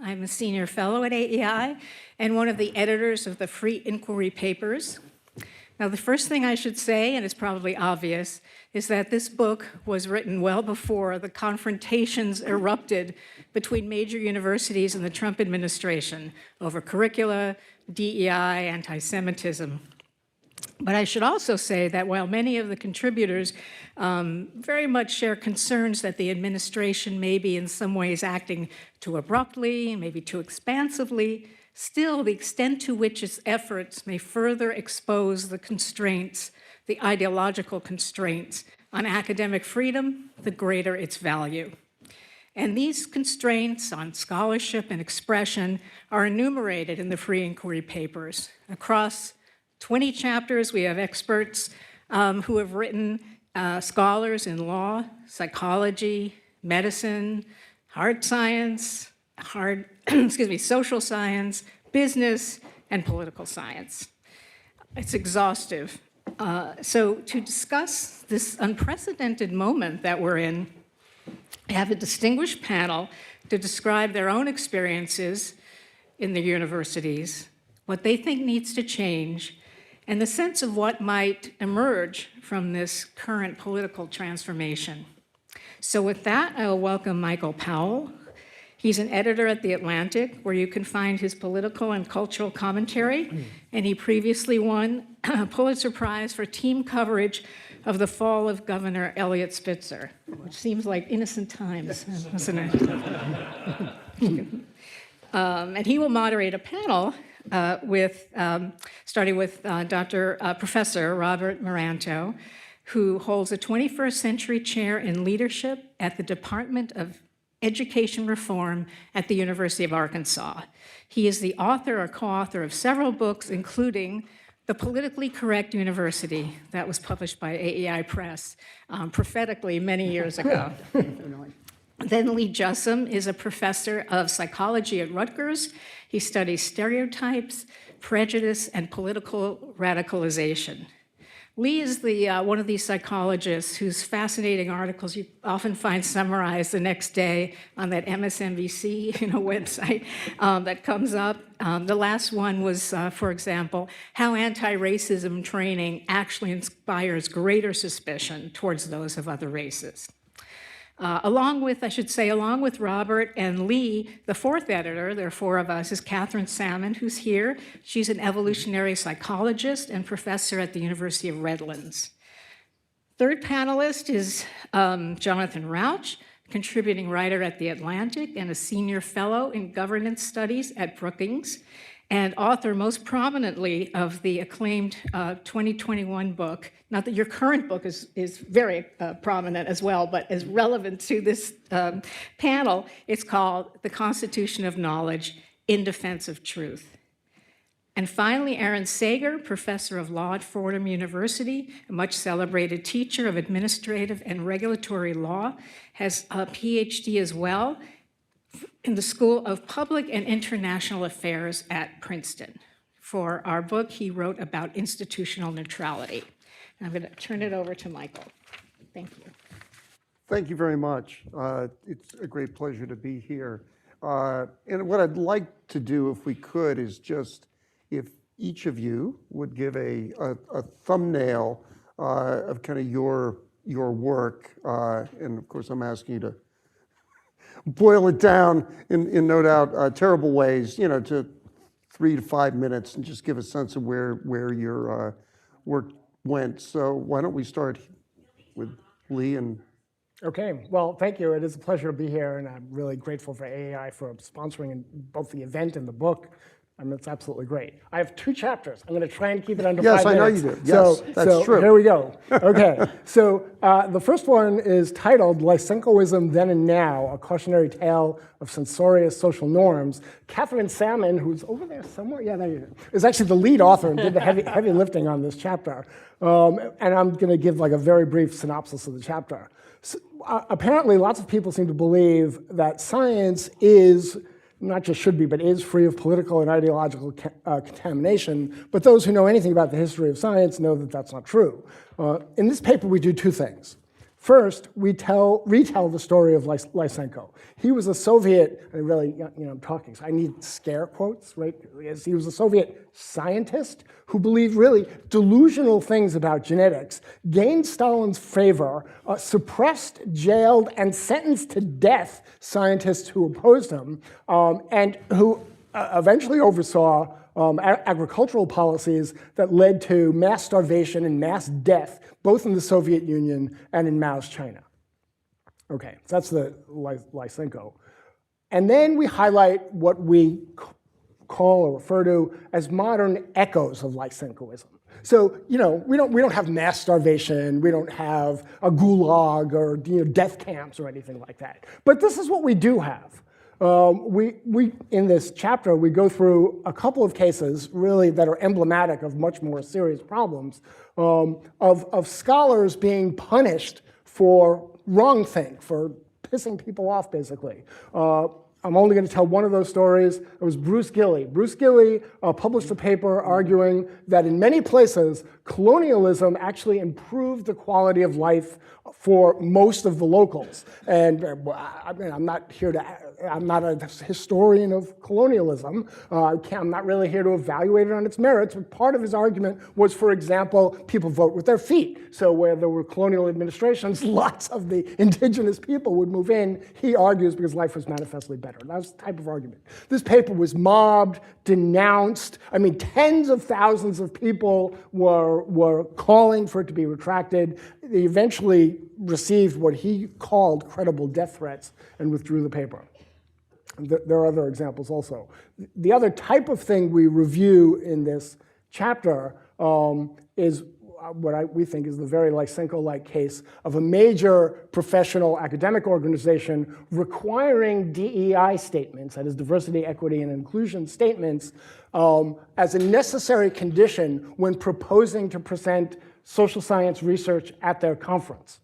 I'm a senior fellow at AEI and one of the editors of the Free Inquiry Papers. Now, the first thing I should say, and it's probably obvious, is that this book was written well before the confrontations erupted between major universities and the Trump administration over curricula, DEI, anti-Semitism. But I should also say that while many of the contributors very much share concerns that the administration may be in some ways acting too abruptly, maybe too expansively, still the extent to which its efforts may further expose the constraints, the ideological constraints on academic freedom, the greater its value. And these constraints on scholarship and expression are enumerated in the Free Inquiry Papers. Across 20 chapters, we have experts who have written, scholars in law, psychology, medicine, hard science, social science, business, and political science. It's exhaustive. So to discuss this unprecedented moment that we're in, I have a distinguished panel to describe their own experiences in the universities, what they think needs to change, and the sense of what might emerge from this current political transformation. So with that, I will welcome Michael Powell. He's an editor at The Atlantic, where you can find his political and cultural commentary, and he previously won a Pulitzer Prize for team coverage of the fall of Governor Eliot Spitzer, which seems like innocent times, doesn't it? And he will moderate a panel starting with Professor Robert Maranto, who holds a 21st century chair in leadership at the Department of Education Reform at the University of Arkansas. He is the author or co-author of several books, including The Politically Correct University, that was published by AEI Press prophetically many years ago. Then Lee Jussum is a professor of psychology at Rutgers. He studies stereotypes, prejudice, and political radicalization. Lee is one of these psychologists whose fascinating articles you often find summarized the next day on that MSNBC website that comes up. The last one was, for example, how anti-racism training actually inspires greater suspicion towards those of other races. Along with Robert and Lee, the fourth editor, there are four of us, is Catherine Salmon, who's here. She's an evolutionary psychologist and professor at the University of Redlands. Third panelist is Jonathan Rauch, contributing writer at The Atlantic and a senior fellow in governance studies at Brookings, and author most prominently of the acclaimed 2021 book. Not that your current book is very prominent as well, but is relevant to this panel. It's called The Constitution of Knowledge in Defense of Truth. And finally, Aaron Sager, professor of law at Fordham University, a much celebrated teacher of administrative and regulatory law, has a PhD as well in the School of Public and International Affairs at Princeton. For our book, he wrote about institutional neutrality. And I'm going to turn it over to Michael. Thank you. Thank you very much. It's a great pleasure to be here. And what I'd like to do, if we could, is just if each of you would give a thumbnail of kind of your work. And of course, I'm asking you to boil it down in no doubt terrible ways, to 3 to 5 minutes, and just give a sense of where your work went. So why don't we start with Lee and... Okay, well, thank you. It is a pleasure to be here, and I'm really grateful for AEI for sponsoring both the event and the book. I mean, it's absolutely great. I have 2 chapters. I'm going to try and keep it under 5 minutes. Yes, I know you do. Yes, that's true. Here we go. Okay, so the first one is titled Lysenkoism Then and Now, A Cautionary Tale of Censorious Social Norms. Catherine Salmon, who's over there somewhere, yeah, there you go, is actually the lead author and did the heavy lifting on this chapter. And I'm going to give like a very brief synopsis of the chapter. So, apparently, lots of people seem to believe that science is, not just should be, but is free of political and ideological contamination. But those who know anything about the history of science know that that's not true. In this paper, we do 2 things. First, we retell the story of Lysenko. He was a Soviet, and really, I'm talking, so I need scare quotes, right? He was a Soviet scientist who believed really delusional things about genetics, gained Stalin's favor, suppressed, jailed, and sentenced to death scientists who opposed him, and who eventually oversaw agricultural policies that led to mass starvation and mass death, both in the Soviet Union and in Mao's China. Okay, so that's the Lysenko. And then we highlight what we call or refer to as modern echoes of Lysenkoism. So, we don't have mass starvation, we don't have a gulag or death camps or anything like that. But this is what we do have. We in this chapter, we go through a couple of cases really that are emblematic of much more serious problems of scholars being punished for wrongthink, for pissing people off, basically. I'm only going to tell one of those stories. It was Bruce Gilley. Bruce Gilley published a paper arguing that in many places, colonialism actually improved the quality of life for most of the locals. And I'm not a historian of colonialism. I'm not really here to evaluate it on its merits, but part of his argument was, for example, people vote with their feet. So where there were colonial administrations, lots of the indigenous people would move in, he argues, because life was manifestly better. That was the type of argument. This paper was mobbed, denounced. Tens of thousands of people were calling for it to be retracted. They eventually received what he called credible death threats and withdrew the paper. There are other examples also. The other type of thing we review in this chapter is what we think is the very Lysenko-like case of a major professional academic organization requiring DEI statements, that is diversity, equity, and inclusion statements, as a necessary condition when proposing to present social science research at their conference.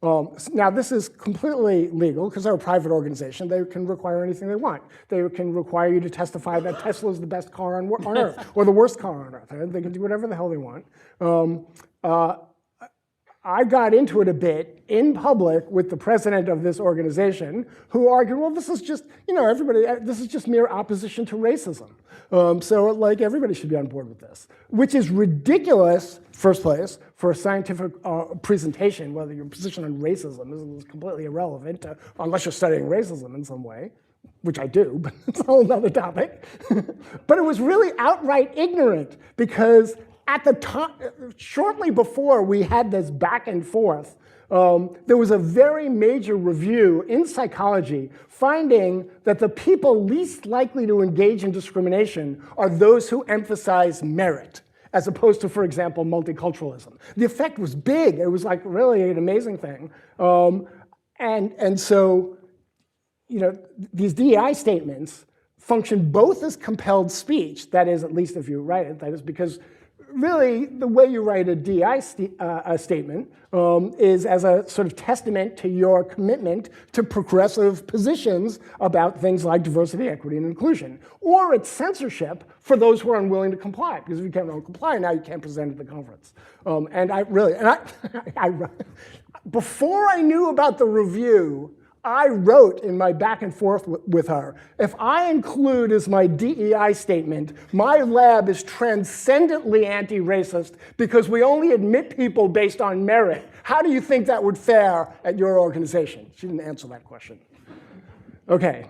Now, this is completely legal because they're a private organization. They can require anything they want. They can require you to testify that Tesla is the best car on Earth or the worst car on Earth. They can do whatever the hell they want. I got into it a bit in public with the president of this organization who argued, well, this is just, this is just mere opposition to racism. So everybody should be on board with this, which is ridiculous, first place, for a scientific presentation, whether your position on racism is completely irrelevant, unless you're studying racism in some way, which I do, but it's a whole other topic. But it was really outright ignorant because at the time, shortly before we had this back and forth, there was a very major review in psychology finding that the people least likely to engage in discrimination are those who emphasize merit, as opposed to, for example, multiculturalism. The effect was big. It was really an amazing thing. And so, these DEI statements function both as compelled speech, that is, at least if you write it, that is because really, the way you write a DI statement is as a sort of testament to your commitment to progressive positions about things like diversity, equity, and inclusion. Or it's censorship for those who are unwilling to comply, because if you can't comply, now you can't present at the conference. Before I knew about the review, I wrote in my back and forth with her, if I include as my DEI statement, my lab is transcendently anti-racist because we only admit people based on merit. How do you think that would fare at your organization? She didn't answer that question. Okay.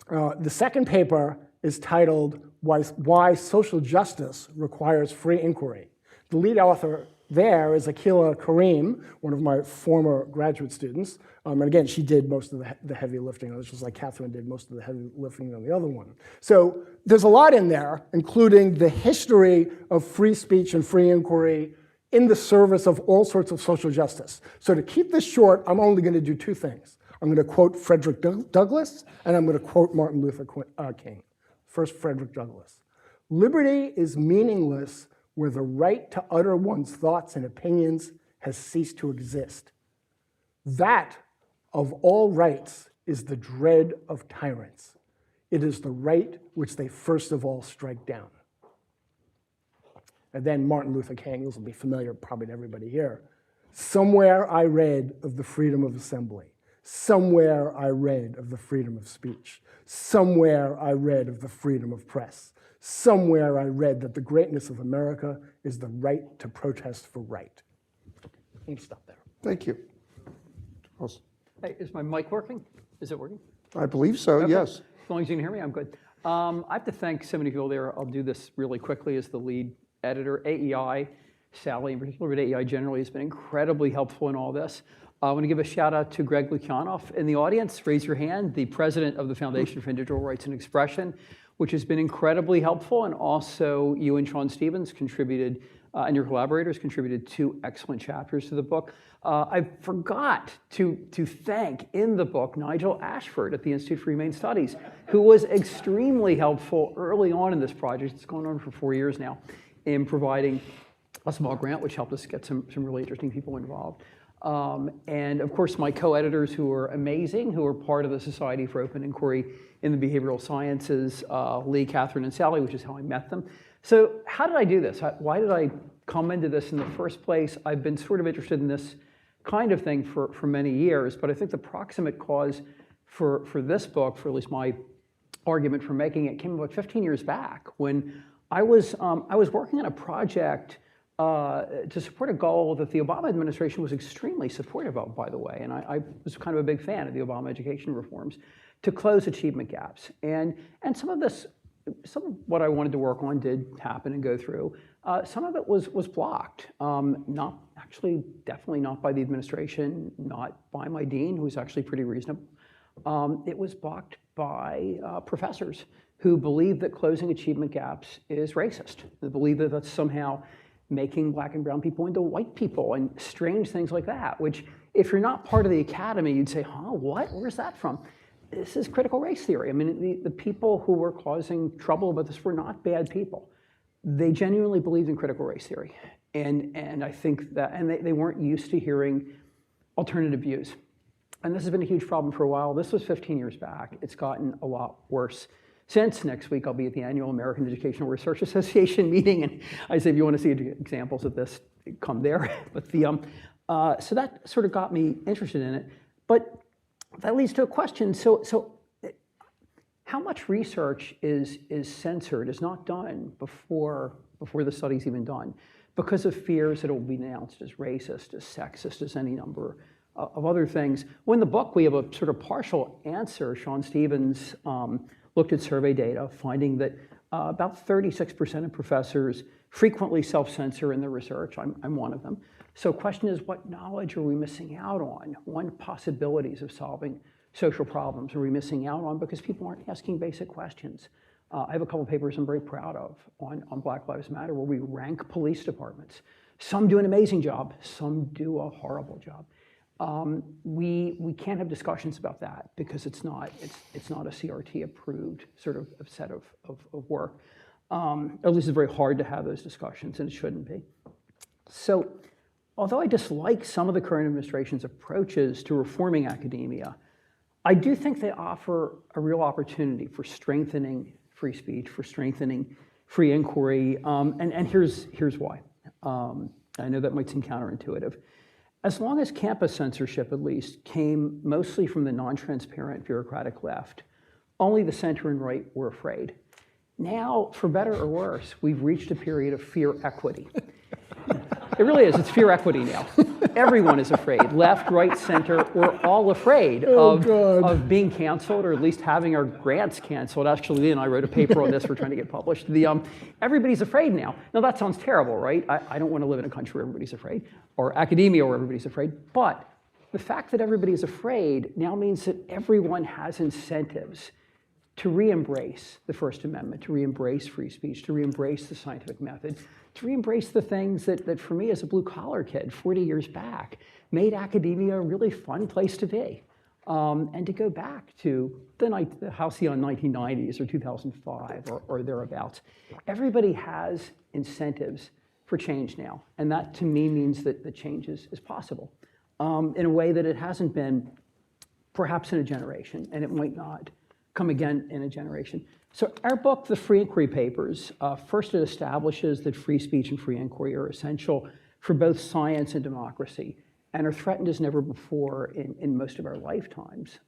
The second paper is titled Why Social Justice Requires Free Inquiry. The lead author there is Akila Karim, one of my former graduate students. And again, she did most of the heavy lifting. It was just like Catherine did most of the heavy lifting on the other one. So there's a lot in there, including the history of free speech and free inquiry in the service of all sorts of social justice. So to keep this short, I'm only going to do two things. I'm going to quote Frederick Douglass, and I'm going to quote Martin Luther King. First, Frederick Douglass. Liberty is meaningless where the right to utter one's thoughts and opinions has ceased to exist. That, of all rights, is the dread of tyrants. It is the right which they first of all strike down. And then Martin Luther King, this will be familiar probably to everybody here. Somewhere I read of the freedom of assembly. Somewhere I read of the freedom of speech. Somewhere I read of the freedom of press. Somewhere I read that the greatness of America is the right to protest for right. I'm gonna stop there. Thank you. Awesome. Hey, is my mic working? Is it working? I believe so, Okay. yes. As long as you can hear me, I'm good. I have to thank so many people there. I'll do this really quickly as the lead editor. AEI, Sally in particular, but AEI generally has been incredibly helpful in all this. I want to give a shout out to Greg Lukianoff in the audience. Raise your hand, the president of the Foundation for Individual Rights and Expression, which has been incredibly helpful. And also you and Sean Stevens contributed, and your collaborators contributed 2 excellent chapters to the book. I forgot to thank in the book Nigel Ashford at the Institute for Humane Studies, who was extremely helpful early on in this project. It's gone on for 4 years now, in providing a small grant, which helped us get some really interesting people involved. And of course, my co-editors who are amazing, who are part of the Society for Open Inquiry in the Behavioral Sciences, Lee, Catherine, and Sally, which is how I met them. So how did I do this? Why did I come into this in the first place? I've been sort of interested in this kind of thing for many years, but I think the proximate cause for this book, for at least my argument for making it, came about 15 years back when I was working on a project to support a goal that the Obama administration was extremely supportive of, by the way, and I was kind of a big fan of the Obama education reforms, to close achievement gaps. And some of what I wanted to work on did happen and go through. Some of it was blocked, definitely not by the administration, not by my dean, who's actually pretty reasonable. It was blocked by professors who believe that closing achievement gaps is racist. They believe that that's somehow making Black and brown people into white people and strange things like that, which if you're not part of the academy, you'd say, huh, what? Where's that from? This is critical race theory. I mean, the people who were causing trouble about this were not bad people. They genuinely believed in critical race theory. And I think that, and they weren't used to hearing alternative views. And this has been a huge problem for a while. This was 15 years back. It's gotten a lot worse since. Next week, I'll be at the annual American Educational Research Association meeting. And I say, if you want to see examples of this, come there. But so that sort of got me interested in it. But that leads to a question. So how much research is censored, is not done before the study's even done, because of fears that it will be denounced as racist, as sexist, as any number of other things? Well, in the book, we have a sort of partial answer. Sean Stevens looked at survey data, finding that about 36% of professors frequently self-censor in their research. I'm one of them. So the question is, what knowledge are we missing out on? What possibilities of solving social problems are we missing out on because people aren't asking basic questions? I have a couple papers I'm very proud of on Black Lives Matter where we rank police departments. Some do an amazing job, some do a horrible job. We can't have discussions about that because it's not a CRT approved sort of set of work. At least it's very hard to have those discussions, and it shouldn't be. So although I dislike some of the current administration's approaches to reforming academia, I do think they offer a real opportunity for strengthening free speech, for strengthening free inquiry, and here's why. I know that might seem counterintuitive. As long as campus censorship, at least, came mostly from the non-transparent bureaucratic left, only the center and right were afraid. Now, for better or worse, we've reached a period of fear equity. It really is, it's fear equity now. Everyone is afraid, left, right, center, we're all afraid of being canceled, or at least having our grants canceled. Actually, Lee and I wrote a paper on this, we're trying to get published. Everybody's afraid now. Now that sounds terrible, right? I don't want to live in a country where everybody's afraid, or academia where everybody's afraid, but the fact that everybody's afraid now means that everyone has incentives to re-embrace the First Amendment, to re-embrace free speech, to re-embrace the scientific method, to re-embrace the things that for me as a blue-collar kid 40 years back made academia a really fun place to be. And to go back to the halcyon 1990s or 2005 or thereabouts. Everybody has incentives for change now. And that to me means that the change is possible in a way that it hasn't been perhaps in a generation, and it might not come again in a generation. So our book, The Free Inquiry Papers, first it establishes that free speech and free inquiry are essential for both science and democracy, and are threatened as never before in most of our lifetimes.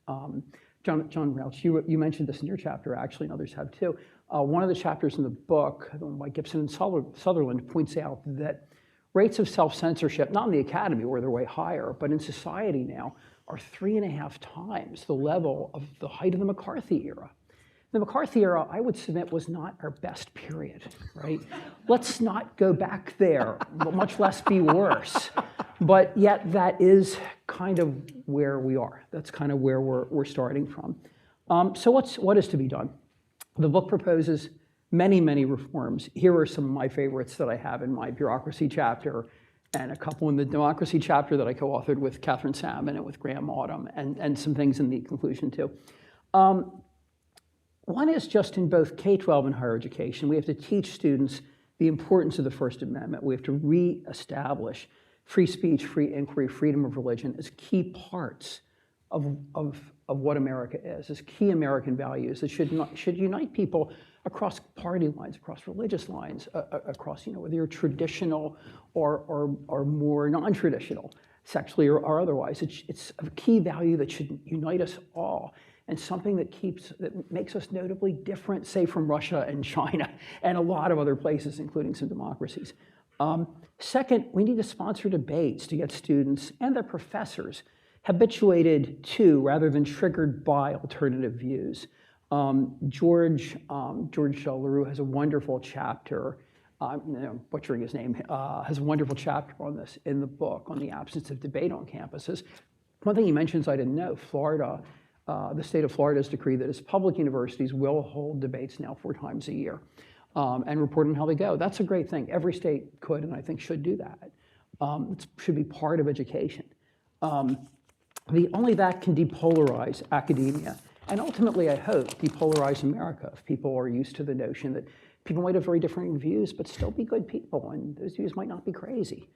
John Welch, you mentioned this in your chapter, actually, and others have too. One of the chapters in the book by Gibson and Sutherland points out that rates of self-censorship, not in the academy where they're way higher, but in society now, are 3.5 times the level of the height of the McCarthy era. The McCarthy era, I would submit, was not our best period, right? Let's not go back there, much less be worse. But yet that is kind of where we are. That's kind of where we're starting from. So what is to be done? The book proposes many, many reforms. Here are some of my favorites that I have in my bureaucracy chapter, and a couple in the democracy chapter that I co-authored with Catherine Salmon and with Graham Autumn, and some things in the conclusion too. One is just in both K-12 and higher education, we have to teach students the importance of the First Amendment. We have to reestablish free speech, free inquiry, freedom of religion as key parts of what America is, as key American values that should unite people across party lines, across religious lines, across, whether you're traditional or more non-traditional, sexually or otherwise. It's a key value that should unite us all, and something that makes us notably different, say, from Russia and China and a lot of other places, including some democracies. Second, we need to sponsor debates to get students and their professors habituated to, rather than triggered by, alternative views. George LaRue has a wonderful chapter, butchering his name, has a wonderful chapter on this in the book on the absence of debate on campuses. One thing he mentions I didn't know, Florida, the state of Florida has decreed that its public universities will hold debates now 4 times a year and report on how they go. That's a great thing. Every state could and I think should do that. It should be part of education. Only that can depolarize academia, and ultimately, I hope, depolarize America if people are used to the notion that people might have very different views, but still be good people, and those views might not be crazy.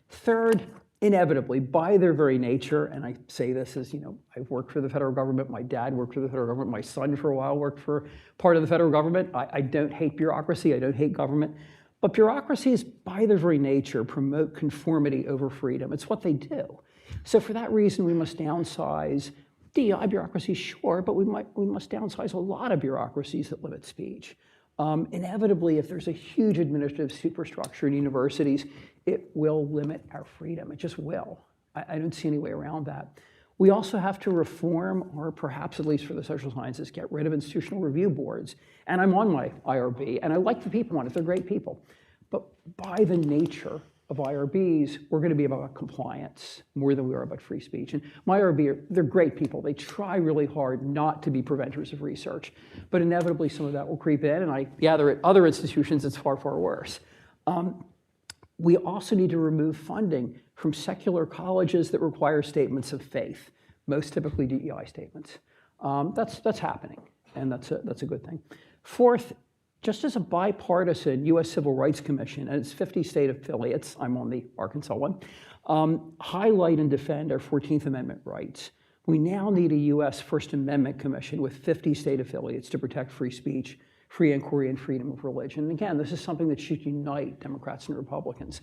Third, inevitably, by their very nature, and I say this as, I've worked for the federal government, my dad worked for the federal government, my son for a while worked for part of the federal government. I don't hate bureaucracy, I don't hate government, but bureaucracies, by their very nature, promote conformity over freedom. It's what they do. So for that reason, we must downsize DEI bureaucracy, sure, but we must downsize a lot of bureaucracies that limit speech. Inevitably, if there's a huge administrative superstructure in universities, it will limit our freedom. It just will. I don't see any way around that. We also have to reform, or perhaps at least for the social sciences, get rid of institutional review boards. And I'm on my IRB, and I like the people on it. They're great people. But by the nature of IRBs, we're going to be about compliance more than we are about free speech. And my IRB, they're great people. They try really hard not to be preventers of research. But inevitably, some of that will creep in. And I gather at other institutions, it's far, far worse. We also need to remove funding from secular colleges that require statements of faith, most typically DEI statements. That's happening, and that's a good thing. Fourth, just as a bipartisan U.S. Civil Rights Commission and its 50 state affiliates, I'm on the Arkansas one, highlight and defend our 14th Amendment rights, we now need a U.S. First Amendment Commission with 50 state affiliates to protect free speech, free inquiry, and freedom of religion. And again, this is something that should unite Democrats and Republicans.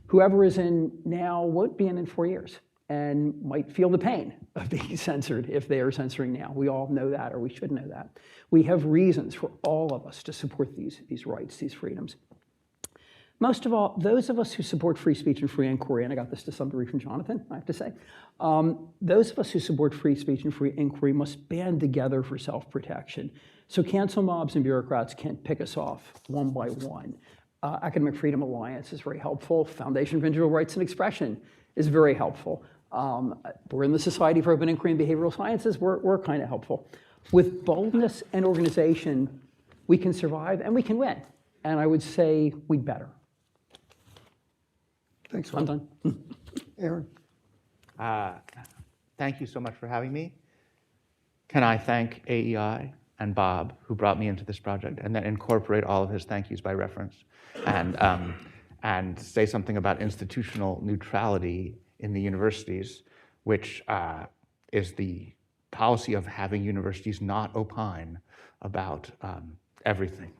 Whoever is in now won't be in 4 years and might feel the pain of being censored if they are censoring now. We all know that, or we should know that. We have reasons for all of us to support these rights, these freedoms. Most of all, those of us who support free speech and free inquiry, and I got this to some degree from Jonathan, I have to say, those of us who support free speech and free inquiry must band together for self-protection. So cancel mobs and bureaucrats can't pick us off one by one. Academic Freedom Alliance is very helpful. Foundation for Individual Rights and Expression is very helpful. We're in the Society for Open Inquiry and Behavioral Sciences. We're kind of helpful. With boldness and organization, we can survive and we can win. And I would say we'd better. Thanks, I'm done. Aaron. Thank you so much for having me. Can I thank AEI and Bob, who brought me into this project, and then incorporate all of his thank yous by reference, and say something about institutional neutrality in the universities, which is the policy of having universities not opine about everything.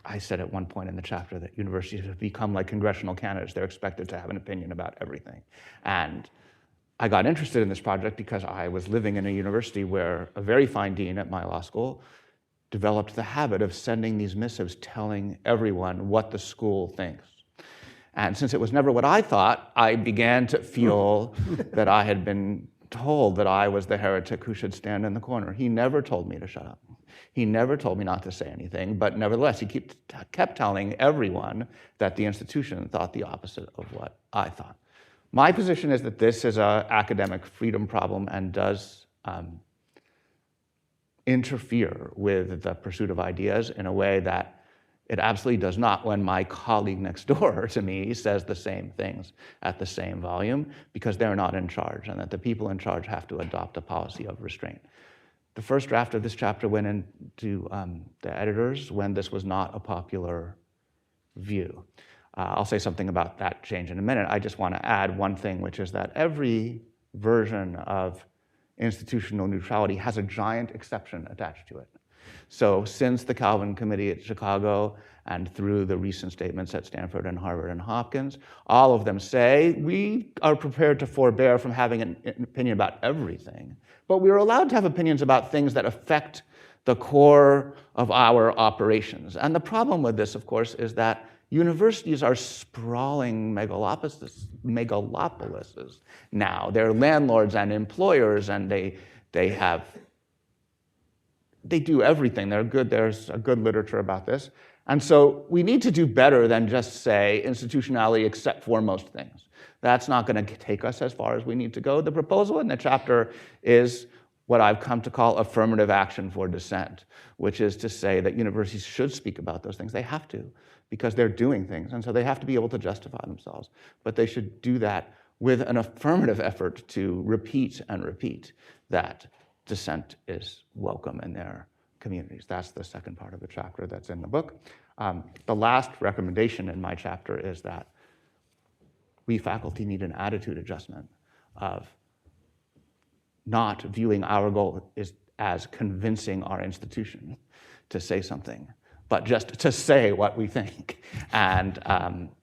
I said at one point in the chapter that universities have become like congressional candidates. They're expected to have an opinion about everything. And I got interested in this project because I was living in a university where a very fine dean at my law school developed the habit of sending these missives telling everyone what the school thinks. And since it was never what I thought, I began to feel that I had been told that I was the heretic who should stand in the corner. He never told me to shut up. He never told me not to say anything, but nevertheless, he kept telling everyone that the institution thought the opposite of what I thought. My position is that this is an academic freedom problem and does interfere with the pursuit of ideas in a way that it absolutely does not when my colleague next door to me says the same things at the same volume, because they're not in charge, and that the people in charge have to adopt a policy of restraint. The first draft of this chapter went into the editors when this was not a popular view. I'll say something about that change in a minute. I just want to add one thing, which is that every version of institutional neutrality has a giant exception attached to it. So since the Calvin Committee at Chicago and through the recent statements at Stanford and Harvard and Hopkins, all of them say, we are prepared to forbear from having an opinion about everything, but we're allowed to have opinions about things that affect the core of our operations. And the problem with this, of course, is that universities are sprawling megalopolises now. They're landlords and employers, and they do everything. There's a good literature about this. And so we need to do better than just say institutionality except for most things. That's not going to take us as far as we need to go. The proposal in the chapter is what I've come to call affirmative action for dissent, which is to say that universities should speak about those things. They have to, because they're doing things, and so they have to be able to justify themselves. But they should do that with an affirmative effort to repeat and repeat that dissent is welcome in their communities. That's the second part of the chapter that's in the book. The last recommendation in my chapter is that we faculty need an attitude adjustment of not viewing our goal as convincing our institution to say something, but just to say what we think. And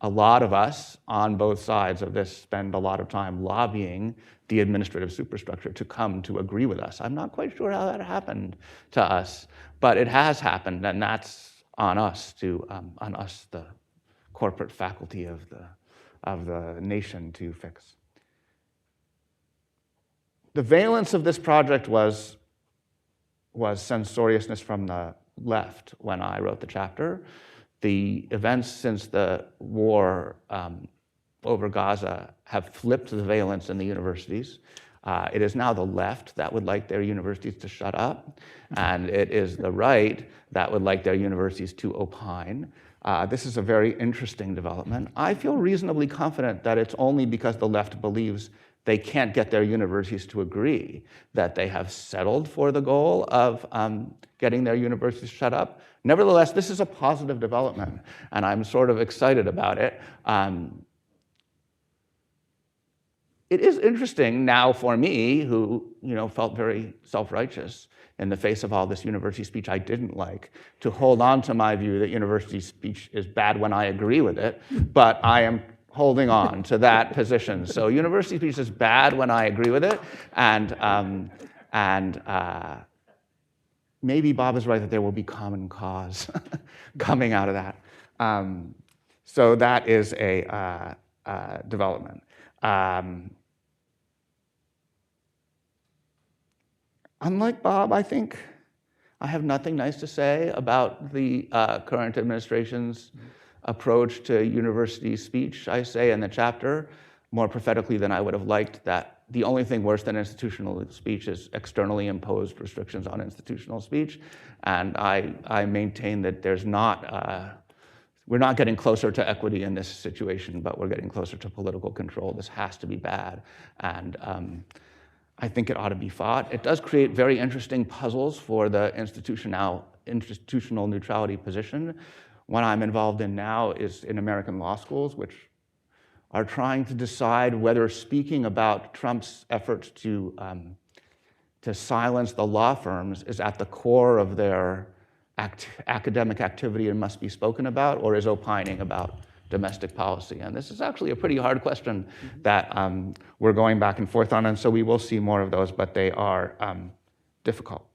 a lot of us on both sides of this spend a lot of time lobbying the administrative superstructure to come to agree with us. I'm not quite sure how that happened to us, but it has happened, and that's on us, the corporate faculty of the nation, to fix. The valence of this project was censoriousness from the left when I wrote the chapter. The events since the war over Gaza have flipped the valence in the universities. It is now the left that would like their universities to shut up, and it is the right that would like their universities to opine. This is a very interesting development. I feel reasonably confident that it's only because the left believes they can't get their universities to agree that they have settled for the goal of getting their universities shut up. Nevertheless, this is a positive development, and I'm sort of excited about it. It is interesting now for me, who felt very self-righteous in the face of all this university speech I didn't like, to hold on to my view that university speech is bad when I agree with it, but I am holding on to that position. So university speech is bad when I agree with it, and maybe Bob is right that there will be common cause coming out of that. So that is a development. Unlike Bob, I think I have nothing nice to say about the current administration's approach to university speech. I say in the chapter, more prophetically than I would have liked, that the only thing worse than institutional speech is externally imposed restrictions on institutional speech. And I maintain that we're not getting closer to equity in this situation, but we're getting closer to political control. This has to be bad. And I think it ought to be fought. It does create very interesting puzzles for the institutional neutrality position. One I'm involved in now is in American law schools, which are trying to decide whether speaking about Trump's efforts to silence the law firms is at the core of their academic activity and must be spoken about, or is opining about domestic policy? And this is actually a pretty hard question that we're going back and forth on, and so we will see more of those, but they are difficult.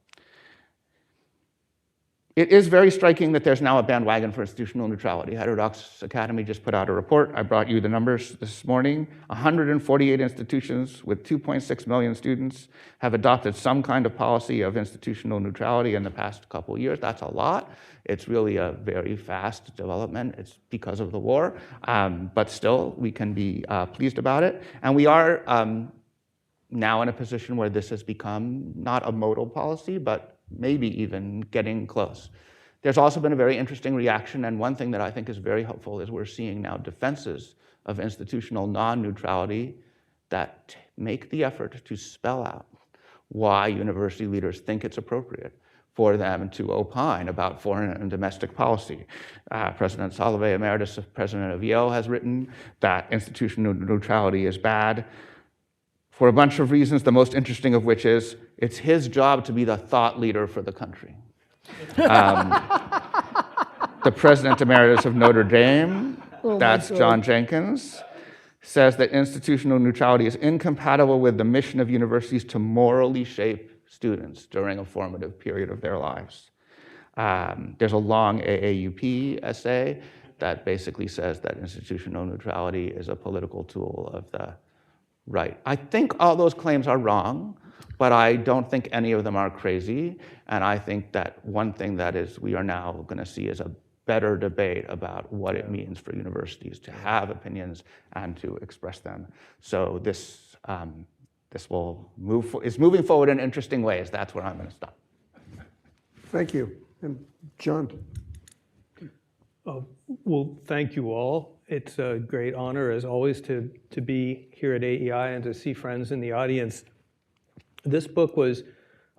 It is very striking that there's now a bandwagon for institutional neutrality. Heterodox Academy just put out a report. I brought you the numbers this morning. 148 institutions with 2.6 million students have adopted some kind of policy of institutional neutrality in the past couple of years. That's a lot. It's really a very fast development. It's because of the war, but still, we can be pleased about it. And we are now in a position where this has become not a modal policy, but maybe even getting close. There's also been a very interesting reaction, and one thing that I think is very helpful is we're seeing now defenses of institutional non-neutrality that make the effort to spell out why university leaders think it's appropriate for them to opine about foreign and domestic policy. President Salovey Emeritus, president of Yale, has written that institutional neutrality is bad for a bunch of reasons, the most interesting of which is it's his job to be the thought leader for the country. The president emeritus of Notre Dame, that's John Jenkins, says that institutional neutrality is incompatible with the mission of universities to morally shape students during a formative period of their lives. There's a long AAUP essay that basically says that institutional neutrality is a political tool of the right. I think all those claims are wrong, but I don't think any of them are crazy. And I think that one thing that is we are now going to see is a better debate about what it means for universities to have opinions and to express them. So this will is moving forward in interesting ways. That's where I'm going to stop. Thank you. And John. Well, thank you all. It's a great honor, as always, to be here at AEI and to see friends in the audience. This book was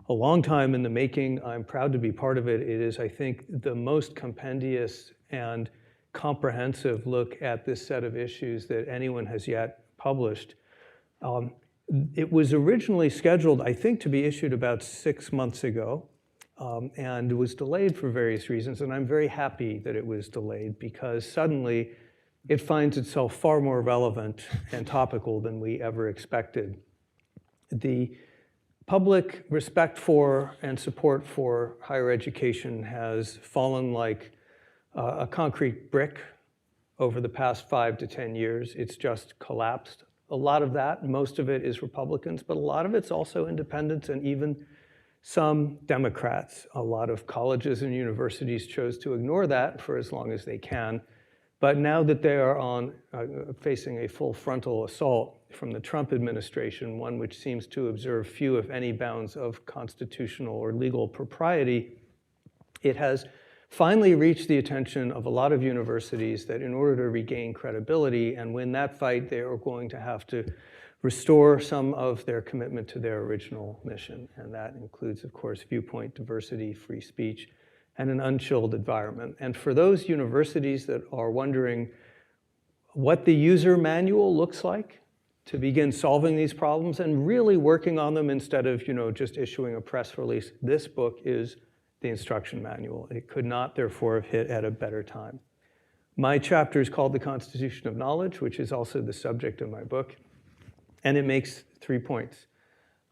a long time in the making. I'm proud to be part of it. It is, I think, the most compendious and comprehensive look at this set of issues that anyone has yet published. It was originally scheduled, I think, to be issued about 6 months ago. And was delayed for various reasons, and I'm very happy that it was delayed because suddenly it finds itself far more relevant and topical than we ever expected. The public respect for and support for higher education has fallen like a concrete brick over the past 5 to 10 years. It's just collapsed. A lot of that, most of it is Republicans, but a lot of it's also independents and even some Democrats. A lot of colleges and universities chose to ignore that for as long as they can. But now that they are facing a full frontal assault from the Trump administration, one which seems to observe few, if any, bounds of constitutional or legal propriety, it has finally reached the attention of a lot of universities that in order to regain credibility and win that fight, they are going to have to restore some of their commitment to their original mission. And that includes, of course, viewpoint diversity, free speech, and an unchilled environment. And for those universities that are wondering what the user manual looks like to begin solving these problems and really working on them instead of just issuing a press release, this book is the instruction manual. It could not, therefore, have hit at a better time. My chapter is called The Constitution of Knowledge, which is also the subject of my book. And it makes 3 points.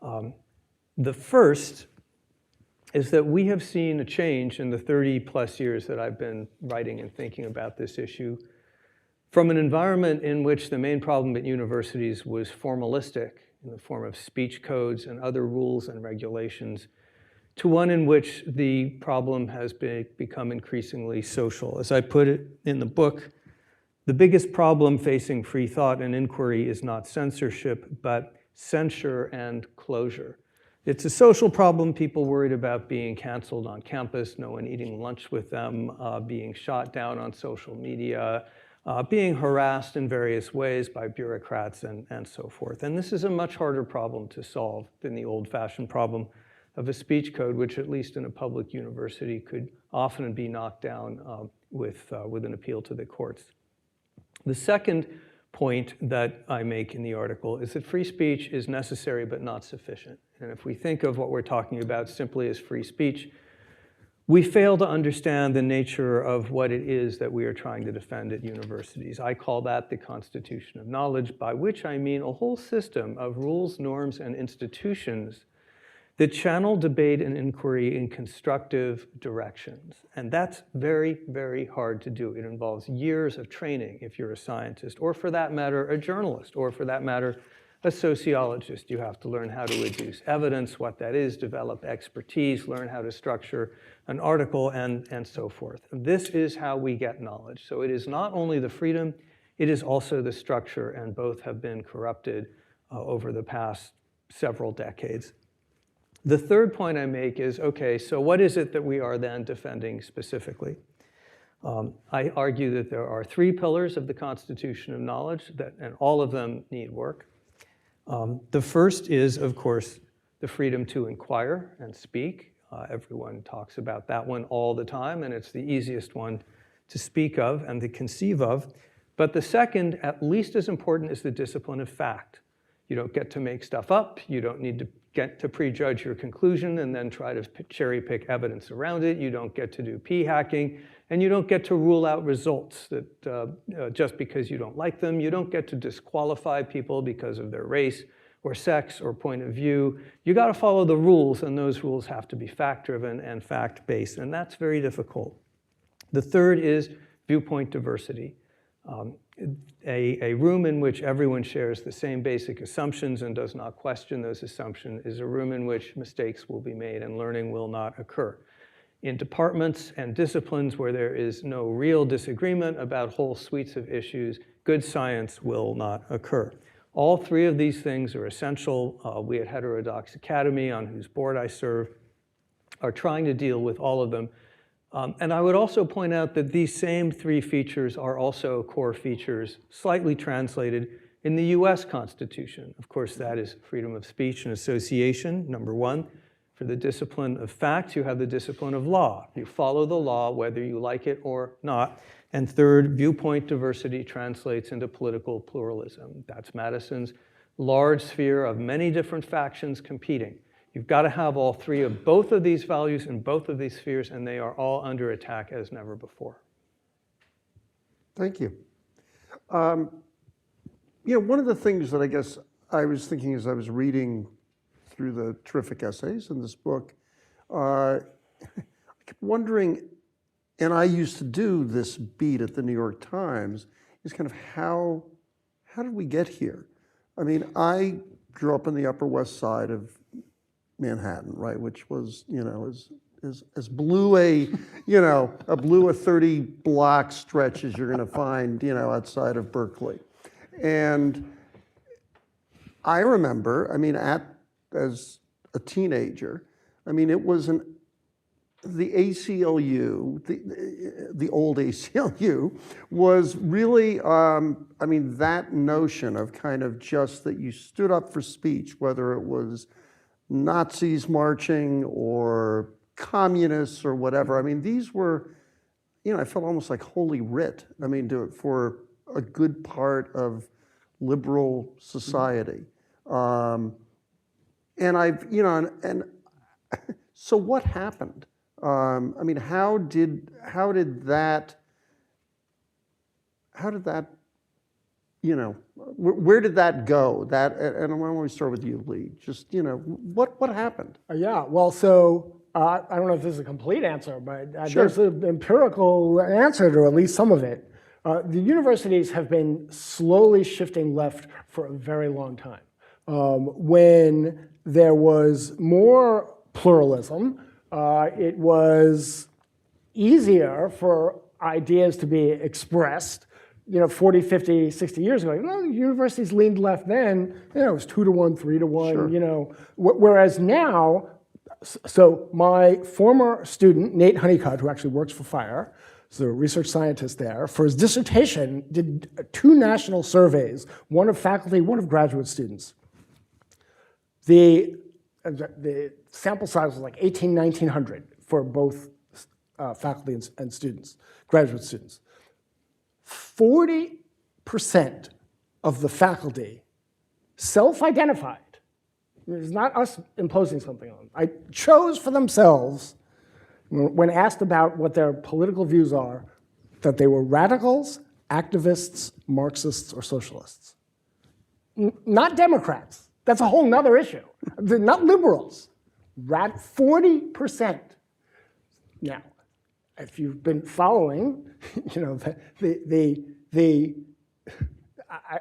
The first is that we have seen a change in the 30 plus years that I've been writing and thinking about this issue from an environment in which the main problem at universities was formalistic in the form of speech codes and other rules and regulations to one in which the problem has become increasingly social. As I put it in the book, the biggest problem facing free thought and inquiry is not censorship, but censure and closure. It's a social problem, people worried about being canceled on campus, no one eating lunch with them, being shot down on social media, being harassed in various ways by bureaucrats and so forth. And this is a much harder problem to solve than the old-fashioned problem of a speech code, which at least in a public university could often be knocked down with an appeal to the courts. The second point that I make in the article is that free speech is necessary but not sufficient. And if we think of what we're talking about simply as free speech, we fail to understand the nature of what it is that we are trying to defend at universities. I call that the constitution of knowledge, by which I mean a whole system of rules, norms, and institutions that channel debate and inquiry in constructive directions. And that's very, very hard to do. It involves years of training if you're a scientist, or for that matter, a journalist, or for that matter, a sociologist. You have to learn how to adduce evidence, what that is, develop expertise, learn how to structure an article, and so forth. And this is how we get knowledge. So it is not only the freedom, it is also the structure, and both have been corrupted over the past several decades. The third point I make is, okay, so what is it that we are then defending specifically? I argue that there are three pillars of the constitution of knowledge, and all of them need work. The first is, of course, the freedom to inquire and speak. Everyone talks about that one all the time, and it's the easiest one to speak of and to conceive of. But the second, at least as important, is the discipline of fact. You don't get to make stuff up. You don't need to get to prejudge your conclusion and then try to cherry pick evidence around it. You don't get to do p-hacking, and you don't get to rule out results that just because you don't like them. You don't get to disqualify people because of their race or sex or point of view. You got to follow the rules, and those rules have to be fact-driven and fact-based, and that's very difficult. The third is viewpoint diversity. A room in which everyone shares the same basic assumptions and does not question those assumptions is a room in which mistakes will be made and learning will not occur. In departments and disciplines where there is no real disagreement about whole suites of issues, good science will not occur. All three of these things are essential. We at Heterodox Academy, on whose board I serve, are trying to deal with all of them. And I would also point out that these same three features are also core features, slightly translated, in the US Constitution. Of course, that is freedom of speech and association, number one. For the discipline of facts, you have the discipline of law. You follow the law whether you like it or not. And third, viewpoint diversity translates into political pluralism. That's Madison's large sphere of many different factions competing. You've got to have all three of both of these values in both of these spheres, and they are all under attack as never before. Thank you. One of the things that I guess I was thinking as I was reading through the terrific essays in this book, I kept wondering, and I used to do this beat at the New York Times, is kind of how did we get here? I mean, I grew up on the Upper West Side of Manhattan, right, which was, as blue a 30 block stretch as you're going to find, outside of Berkeley. And I remember, as a teenager, it was the ACLU, the old ACLU, was really, that notion of kind of just that you stood up for speech, whether it was Nazis marching or communists or whatever. These were, I felt almost like holy writ. For a good part of liberal society. So what happened? How did that, where did that go? And I want to start with you, Lee. Just, what happened? Yeah, well, so I don't know if this is a complete answer, but Sure. There's an empirical answer to at least some of it. The universities have been slowly shifting left for a very long time. When there was more pluralism, it was easier for ideas to be expressed. 40, 50, 60 years ago, universities leaned left then, it was 2-to-1, 3-to-1, Sure. Whereas now, so my former student, Nate Honeycutt, who actually works for FIRE, is a research scientist there, for his dissertation, did 2 national surveys, one of faculty, one of graduate students. The sample size was like 1,900 for both faculty and students, graduate students. 40% of the faculty self-identified. It's not us imposing something on them. I chose for themselves when asked about what their political views are, that they were radicals, activists, Marxists, or socialists. Not Democrats. That's a whole nother issue. They're not liberals. 40%. Now, if you've been following, you know,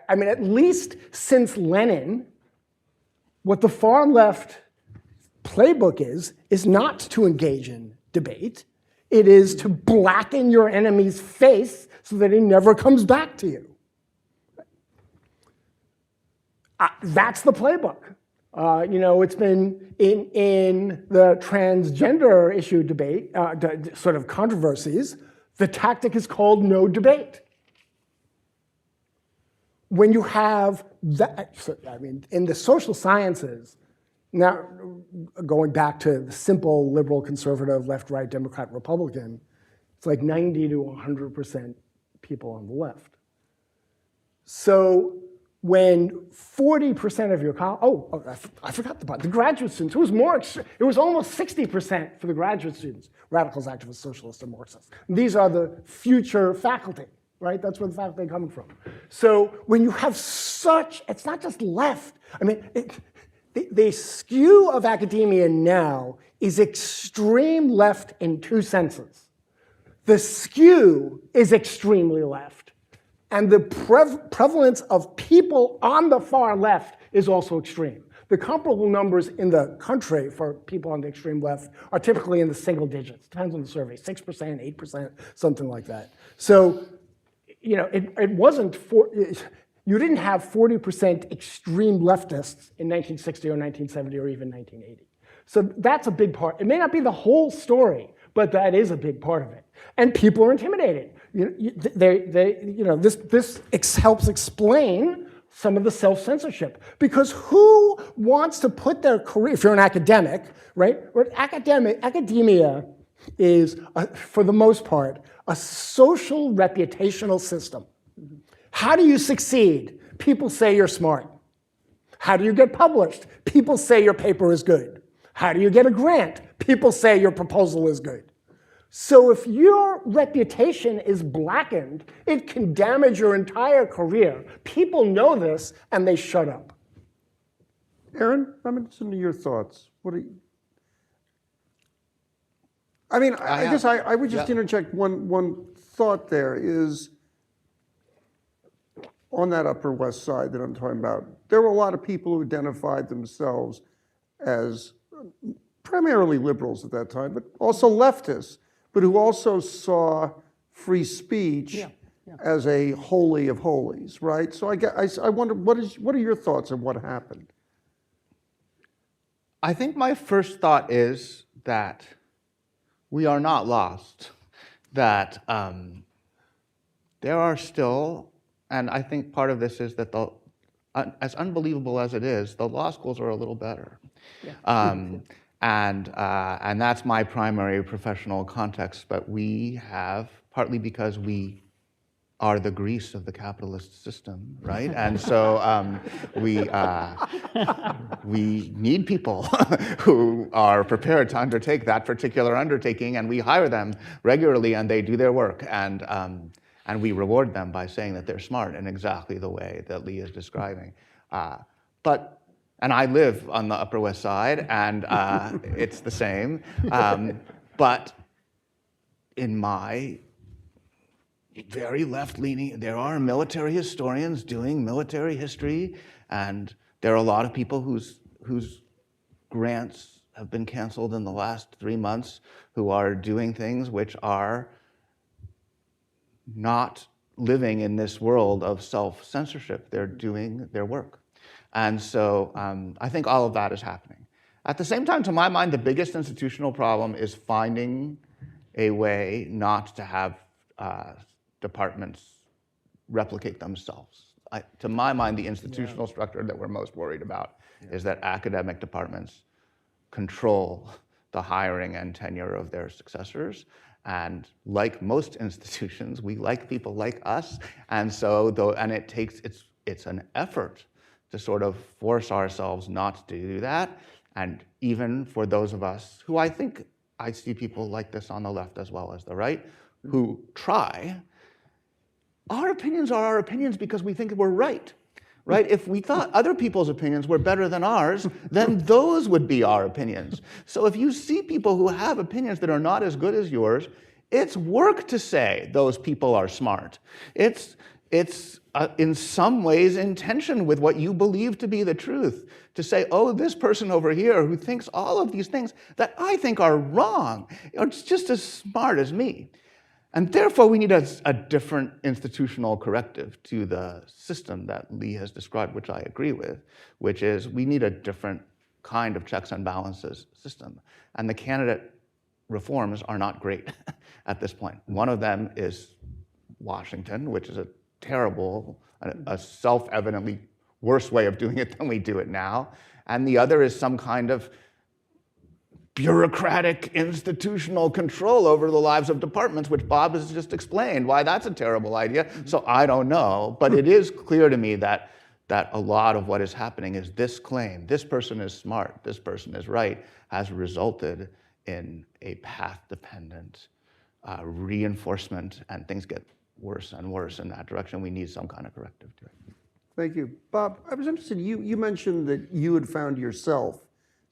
I mean, at least since Lenin, what the far left playbook is not to engage in debate. It is to blacken your enemy's face so that he never comes back to you. That's the playbook. You know, it's been in the transgender issue debate, sort of controversies, the tactic is called no debate. When you have that, I mean, in the social sciences, now going back to the simple liberal, conservative, left, right, Democrat, Republican, it's like 90 to 100% people on the left. So when 40% of your I forgot the graduate students. It was almost 60% for the graduate students, radicals, activists, socialists, and Marxists. These are the future faculty, right? That's where the faculty are coming from. So when you have it's not just left. I mean, the skew of academia now is extreme left in two senses. The skew is extremely left. And the prevalence of people on the far left is also extreme. The comparable numbers in the country for people on the extreme left are typically in the single digits. Depends on the survey, 6%, 8%, something like that. So, you know, it wasn't you didn't have 40% extreme leftists in 1960 or 1970 or even 1980. So that's a big part. It may not be the whole story, but that is a big part of it. And people are intimidated. This helps explain some of the self-censorship. Because who wants to put their career, if you're an academic, right? Academia is, for the most part, a social reputational system. How do you succeed? People say you're smart. How do you get published? People say your paper is good. How do you get a grant? People say your proposal is good. So if your reputation is blackened, it can damage your entire career. People know this, and they shut up. Aaron, I'm interested in your thoughts. What are you? I mean, I guess I would just interject one thought there is, on that Upper West Side that I'm talking about, there were a lot of people who identified themselves as primarily liberals at that time, but also leftists, but who also saw free speech as a holy of holies, right? So I wonder, what are your thoughts on what happened? I think my first thought is that we are not lost, that there are still, and I think part of this is that as unbelievable as it is, the law schools are a little better. And that's my primary professional context, but we have, partly because we are the grease of the capitalist system, right? And so we need people who are prepared to undertake that particular undertaking, and we hire them regularly, and they do their work, and we reward them by saying that they're smart in exactly the way that Lee is describing. And I live on the Upper West Side, and it's the same. But in my very left-leaning, there are military historians doing military history, and there are a lot of people whose grants have been canceled in the last 3 months who are doing things which are not living in this world of self-censorship. They're doing their work. And so I think all of that is happening. At the same time, to my mind, the biggest institutional problem is finding a way not to have departments replicate themselves. To my mind, the institutional structure that we're most worried about is that academic departments control the hiring and tenure of their successors. And like most institutions, we like people like us. And so, it's an effort to sort of force ourselves not to do that. And even for those of us who I think I see people like this on the left as well as the right who try. Our opinions are our opinions because we think we're right. Right? If we thought other people's opinions were better than ours, then those would be our opinions. So if you see people who have opinions that are not as good as yours, it's work to say those people are smart. It's in some ways in tension with what you believe to be the truth. To say, oh, this person over here who thinks all of these things that I think are wrong, it's just as smart as me. And therefore, we need a different institutional corrective to the system that Lee has described, which I agree with, which is we need a different kind of checks and balances system. And the candidate reforms are not great at this point. One of them is Washington, which is a terrible, a self-evidently worse way of doing it than we do it now. And the other is some kind of bureaucratic institutional control over the lives of departments, which Bob has just explained why that's a terrible idea. So I don't know, but it is clear to me that a lot of what is happening is this claim, this person is smart, this person is right, has resulted in a path-dependent reinforcement, and things get worse and worse in that direction. We need some kind of corrective to it. Thank you. Bob, I was interested, you mentioned that you had found yourself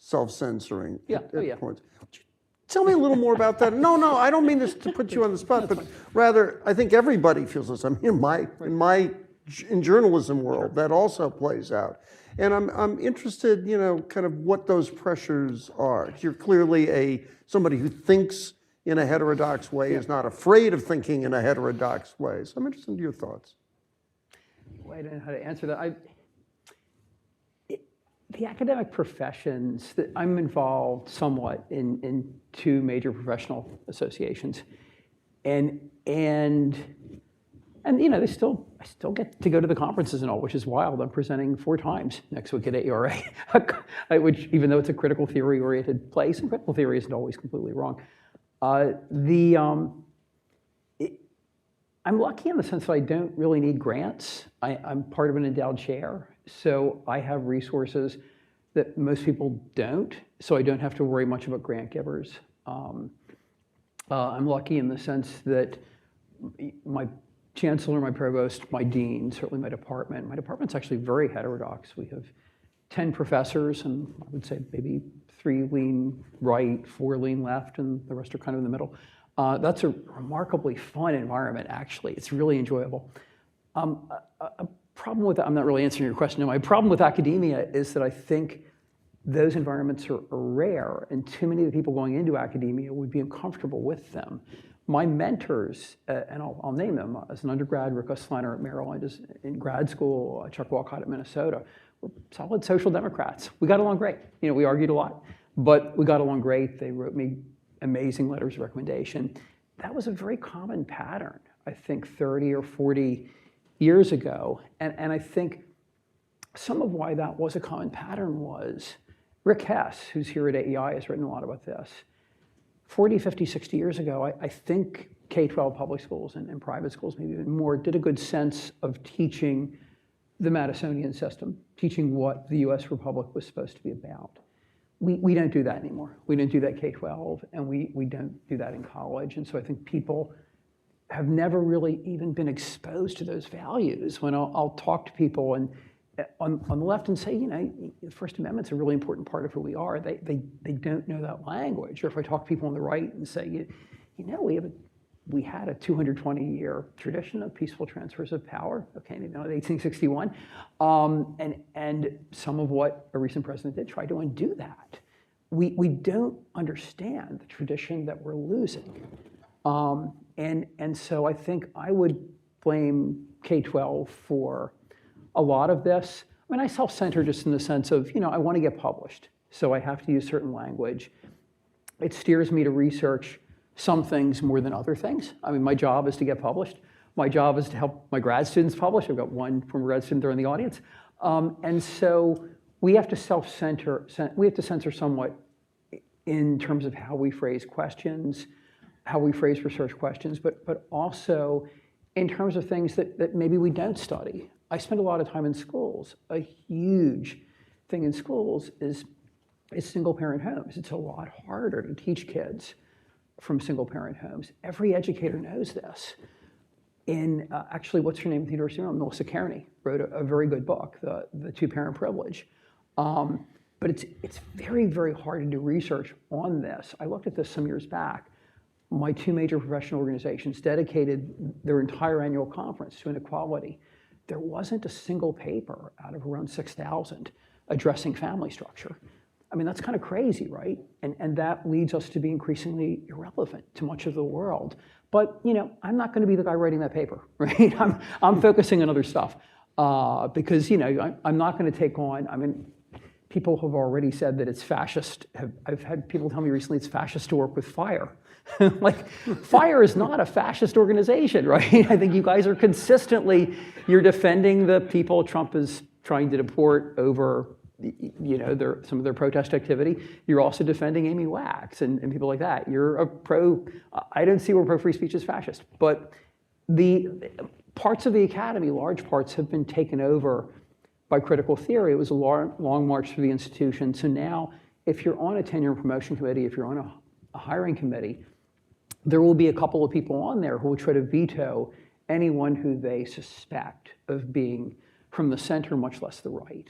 self-censoring at points. Would you tell me a little more about that? No, I don't mean this to put you on the spot, but rather, I think everybody feels this. I mean, in journalism world, that also plays out. And I'm interested, kind of what those pressures are. You're clearly somebody who thinks in a heterodox way, is not afraid of thinking in a heterodox way. So I'm interested in your thoughts. I don't know how to answer that. The academic professions, I'm involved somewhat in two major professional associations, and I still get to go to the conferences and all, which is wild. I'm presenting 4 times next week at AERA, which, even though it's a critical theory-oriented place, and critical theory isn't always completely wrong. I'm lucky in the sense that I don't really need grants. I'm part of an endowed chair, so I have resources that most people don't, so I don't have to worry much about grant givers. I'm lucky in the sense that my chancellor, my provost, my dean, certainly my department's actually very heterodox. We have 10 professors, and I would say maybe 3 lean right, 4 lean left, and the rest are kind of in the middle. That's a remarkably fun environment, actually. It's really enjoyable. A problem with that, I'm not really answering your question. No, my problem with academia is that I think those environments are rare, and too many of the people going into academia would be uncomfortable with them. My mentors, and I'll name them, as an undergrad, Rick Usleiner at Maryland, as in grad school, Chuck Walcott at Minnesota, were solid social democrats. We got along great. We argued a lot, but we got along great. They wrote me amazing letters of recommendation. That was a very common pattern, I think, 30 or 40 years ago. And I think some of why that was a common pattern was Rick Hess, who's here at AEI, has written a lot about this. 40, 50, 60 years ago, I think K-12 public schools and private schools, maybe even more, did a good sense of teaching the Madisonian system, teaching what the US Republic was supposed to be about. We don't do that anymore. We don't do that K-12, and we don't do that in college. And so I think people have never really even been exposed to those values. When I'll talk to people and on the left and say, the First Amendment's a really important part of who we are, they don't know that language. Or if I talk to people on the right and say, we had a 220-year tradition of peaceful transfers of power, okay, maybe not 1861, and some of what a recent president did tried to undo that. We don't understand the tradition that we're losing. And so I think I would blame K-12 for a lot of this. I mean, I self-censor just in the sense of, I want to get published, so I have to use certain language. It steers me to research some things more than other things. I mean, my job is to get published. My job is to help my grad students publish. I've got one former grad student there in the audience. And so we have to self-censor, we have to censor somewhat in terms of how we phrase questions, how we phrase research questions, but also in terms of things that maybe we don't study. I spend a lot of time in schools. A huge thing in schools is is single-parent homes. It's a lot harder to teach kids from single-parent homes. Every educator knows this. Actually, what's her name at the University of Maryland? Melissa Kearney wrote a very good book, The Two-Parent Privilege. But it's very, very hard to do research on this. I looked at this some years back. My two major professional organizations dedicated their entire annual conference to inequality. There wasn't a single paper out of around 6,000 addressing family structure. I mean, that's kind of crazy, right? And that leads us to be increasingly irrelevant to much of the world. But, I'm not going to be the guy writing that paper, right? I'm focusing on other stuff because, I'm not going to take on, people have already said that it's fascist. I've had people tell me recently it's fascist to work with FIRE. Like, FIRE is not a fascist organization, right? I think you guys are consistently, you're defending the people Trump is trying to deport over, some of their protest activity. You're also defending Amy Wax and people like that. You're I don't see where pro-free speech is fascist. But the parts of the academy, large parts, have been taken over by critical theory. It was a long march through the institution. So now, if you're on a tenure and promotion committee, if you're on a hiring committee, there will be a couple of people on there who will try to veto anyone who they suspect of being from the center, much less the right,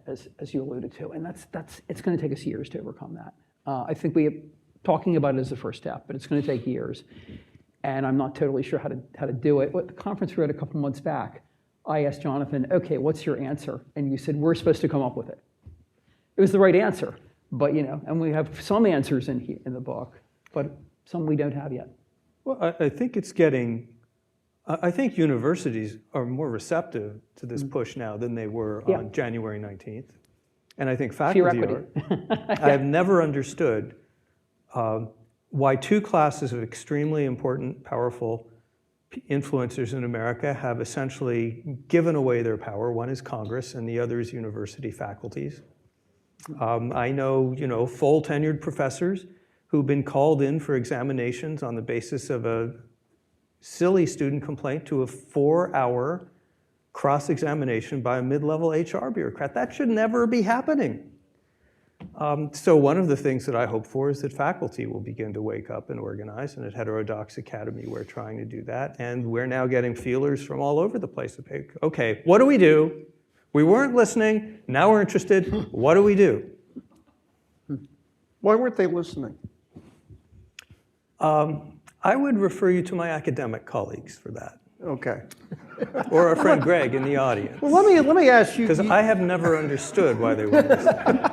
as you alluded to. And it's going to take us years to overcome that. I think talking about it is the first step, but it's going to take years. And I'm not totally sure how to do it. What the conference we had a couple months back, I asked Jonathan, okay, what's your answer? And you said, we're supposed to come up with it. It was the right answer, but and we have some answers in the book, but some we don't have yet. Well, I think I think universities are more receptive to this push now than they were on January 19th. And I think faculty are. I have never understood why two classes of extremely important, powerful influencers in America have essentially given away their power. One is Congress and the other is university faculties. I know, full tenured professors who've been called in for examinations on the basis of a silly student complaint to a 4-hour cross-examination by a mid-level HR bureaucrat. That should never be happening. So one of the things that I hope for is that faculty will begin to wake up and organize, and at Heterodox Academy we're trying to do that, and we're now getting feelers from all over the place. Okay, what do we do? We weren't listening, now we're interested, what do we do? Why weren't they listening? I would refer you to my academic colleagues for that, Okay. or our friend Greg in the audience. Well, let me ask you. Because I have never understood why they weren't listening.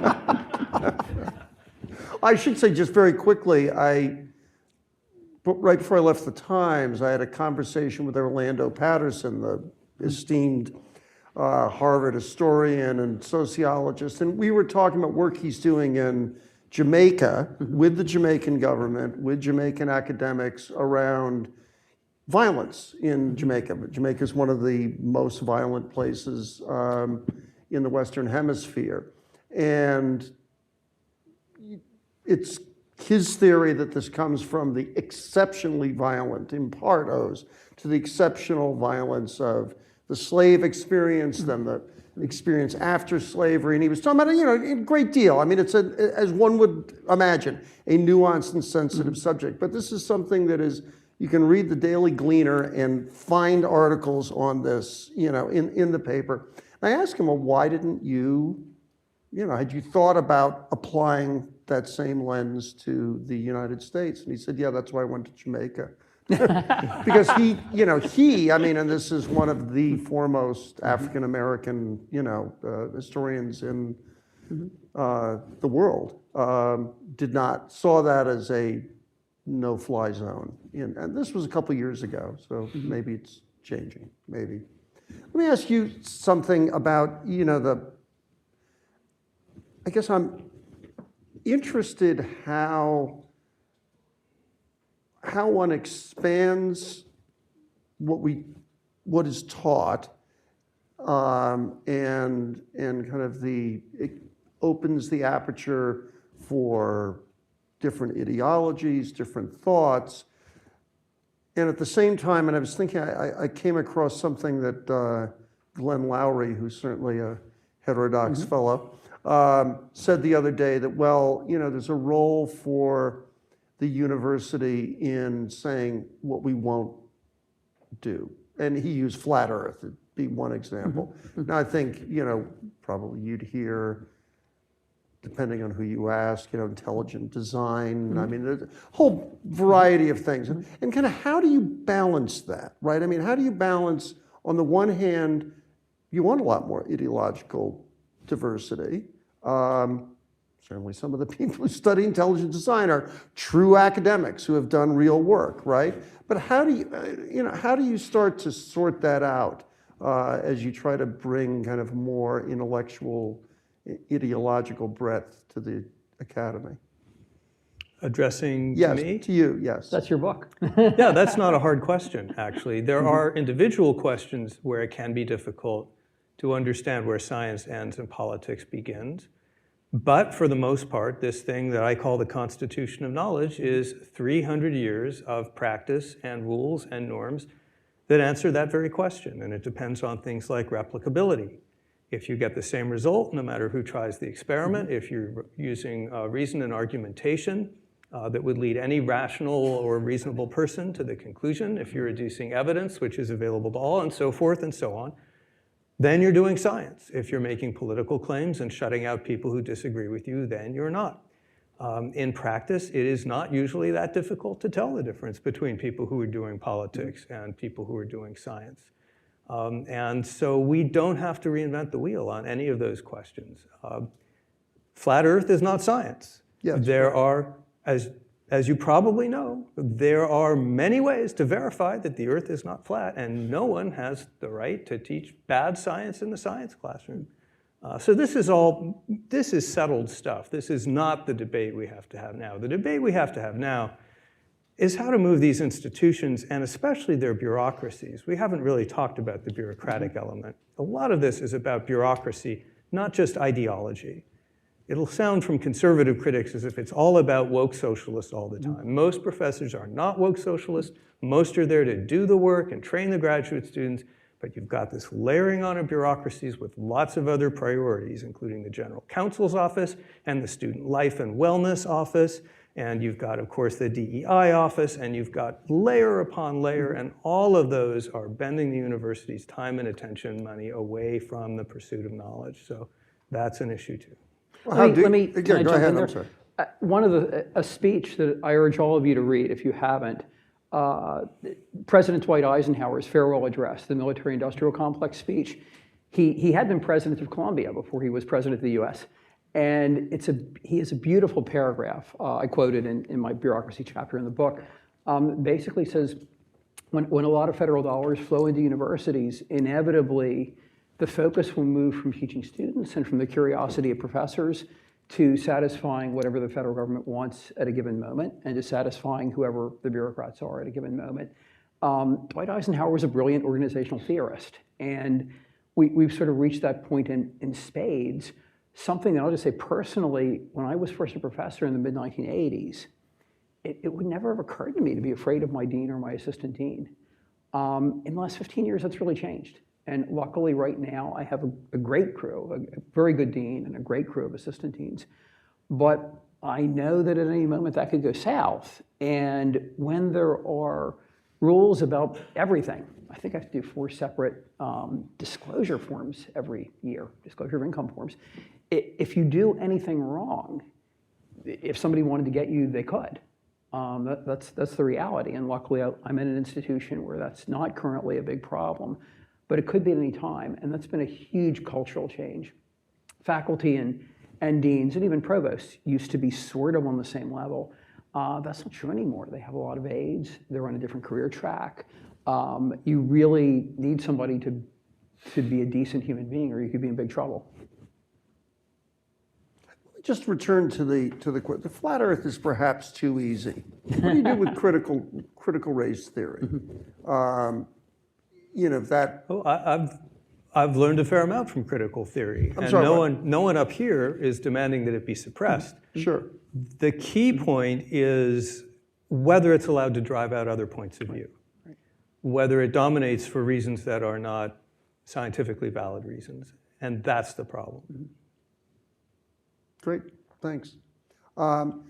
I should say just very quickly, right before I left the Times, I had a conversation with Orlando Patterson, the esteemed Harvard historian and sociologist, and we were talking about work he's doing in Jamaica with the Jamaican government, with Jamaican academics around violence in Jamaica. Jamaica is one of the most violent places in the Western Hemisphere. And it's his theory that this comes from the exceptionally violent, in part owes to the exceptional violence of the slave experience, then the experience after slavery, and he was talking about a great deal. I mean, it's as one would imagine, a nuanced and sensitive subject. But this is something that is, you can read the Daily Gleaner and find articles on this, in the paper. And I asked him, well, why didn't you, had you thought about applying that same lens to the United States? And he said, yeah, that's why I went to Jamaica. Because and this is one of the foremost African-American, historians in the world, saw that as a no-fly zone. And this was a couple years ago, so maybe it's changing, maybe. Let me ask you something about, I guess I'm interested how one expands what is taught, and kind of it opens the aperture for different ideologies, different thoughts, and at the same time, and I was thinking, I came across something that Glenn Lowry, who's certainly a heterodox fellow, said the other day that, well, there's a role for the university in saying what we won't do. And he used flat earth, it'd be one example. Now, I think, probably you'd hear, depending on who you ask, intelligent design. I mean, there's a whole variety of things. And kind of how do you balance that, right? I mean, how do you balance, on the one hand, you want a lot more ideological diversity. Certainly some of the people who study intelligent design are true academics who have done real work, right? But how do you start to sort that out as you try to bring kind of more intellectual, ideological breadth to the academy? Addressing Yes, me? to you, yes. That's your book. Yeah, that's not a hard question, actually. There are individual questions where it can be difficult to understand where science ends and politics begins. But for the most part, this thing that I call the Constitution of Knowledge is 300 years of practice and rules and norms that answer that very question. And it depends on things like replicability. If you get the same result, no matter who tries the experiment, if you're using reason and argumentation that would lead any rational or reasonable person to the conclusion, if you're reducing evidence, which is available to all, and so forth and so on, then you're doing science. If you're making political claims and shutting out people who disagree with you, then you're not. In practice, it is not usually that difficult to tell the difference between people who are doing politics and people who are doing science. And so we don't have to reinvent the wheel on any of those questions. Flat Earth is not science. Yes. There are, as you probably know, there are many ways to verify that the Earth is not flat, and no one has the right to teach bad science in the science classroom. So this is settled stuff. This is not the debate we have to have now. The debate we have to have now is how to move these institutions, and especially their bureaucracies. We haven't really talked about the bureaucratic element. A lot of this is about bureaucracy, not just ideology. It'll sound from conservative critics as if it's all about woke socialists all the time. Most professors are not woke socialists. Most are there to do the work and train the graduate students, but you've got this layering on of bureaucracies with lots of other priorities, including the General Counsel's office and the Student Life and Wellness office, and you've got, of course, the DEI office, and you've got layer upon layer, and all of those are bending the university's time and attention, money away from the pursuit of knowledge. So that's an issue too. Well, Let me go jump ahead, in there? I'm sorry. A speech that I urge all of you to read if you haven't, President Dwight Eisenhower's farewell address, the military-industrial complex speech. He had been president of Colombia before he was president of the US. And he has a beautiful paragraph, I quoted in my bureaucracy chapter in the book, basically says, when a lot of federal dollars flow into universities, inevitably the focus will move from teaching students and from the curiosity of professors to satisfying whatever the federal government wants at a given moment and to satisfying whoever the bureaucrats are at a given moment. Dwight Eisenhower was a brilliant organizational theorist, and we've sort of reached that point in spades. Something that I'll just say personally, when I was first a professor in the mid-1980s, it would never have occurred to me to be afraid of my dean or my assistant dean. In the last 15 years, that's really changed. And luckily right now, I have a great crew, a very good dean and a great crew of assistant deans. But I know that at any moment that could go south. And when there are rules about everything, I think I have to do 4 separate disclosure forms every year, disclosure of income forms. If you do anything wrong, if somebody wanted to get you, they could. That's the reality. And luckily, I'm in an institution where that's not currently a big problem, but it could be at any time. And that's been a huge cultural change. Faculty and deans and even provosts used to be sort of on the same level. That's not true anymore. They have a lot of aides. They're on a different career track. You really need somebody to be a decent human being, or you could be in big trouble. Just return to the flat Earth is perhaps too easy. What do you do with critical race theory? That. Oh, I've learned a fair amount from critical theory, and sorry, no one up here is demanding that it be suppressed. Sure. The key point is whether it's allowed to drive out other points of view, whether it dominates for reasons that are not scientifically valid reasons, and that's the problem. Great, thanks. Aaron,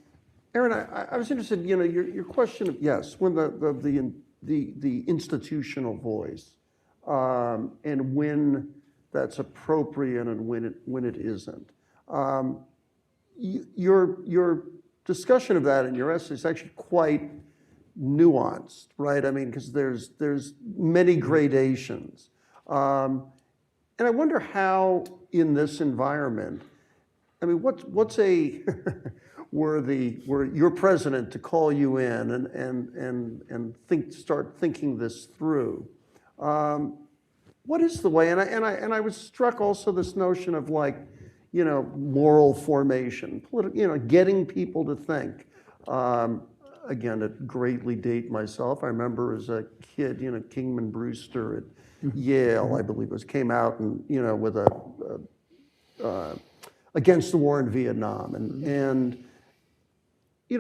I was interested, your question of, yes, when the institutional voice, and when that's appropriate and when it isn't. Your discussion of that in your essay is actually quite nuanced, right? I mean, because there's many gradations. And I wonder how, in this environment, I mean, what's a were your president to call you in and start thinking this through? What is the way? And I was struck also this notion of like, moral formation, getting people to think. Again, to greatly date myself, I remember as a kid, Kingman Brewster at Yale, I believe it was, came out and with against the war in Vietnam, and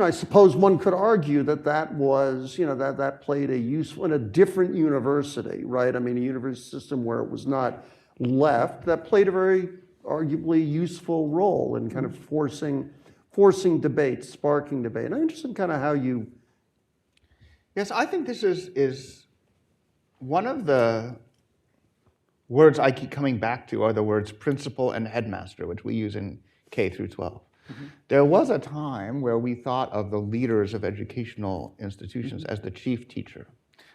I suppose one could argue that was that played a useful in a different university, right? I mean, a university system where it was not left, that played a very arguably useful role in kind of forcing debate, sparking debate. And I'm interested in kind of how you. Yes, I think this is one of the words I keep coming back to are the words principal and headmaster, which we use in K through 12. Mm-hmm. There was a time where we thought of the leaders of educational institutions as the chief teacher,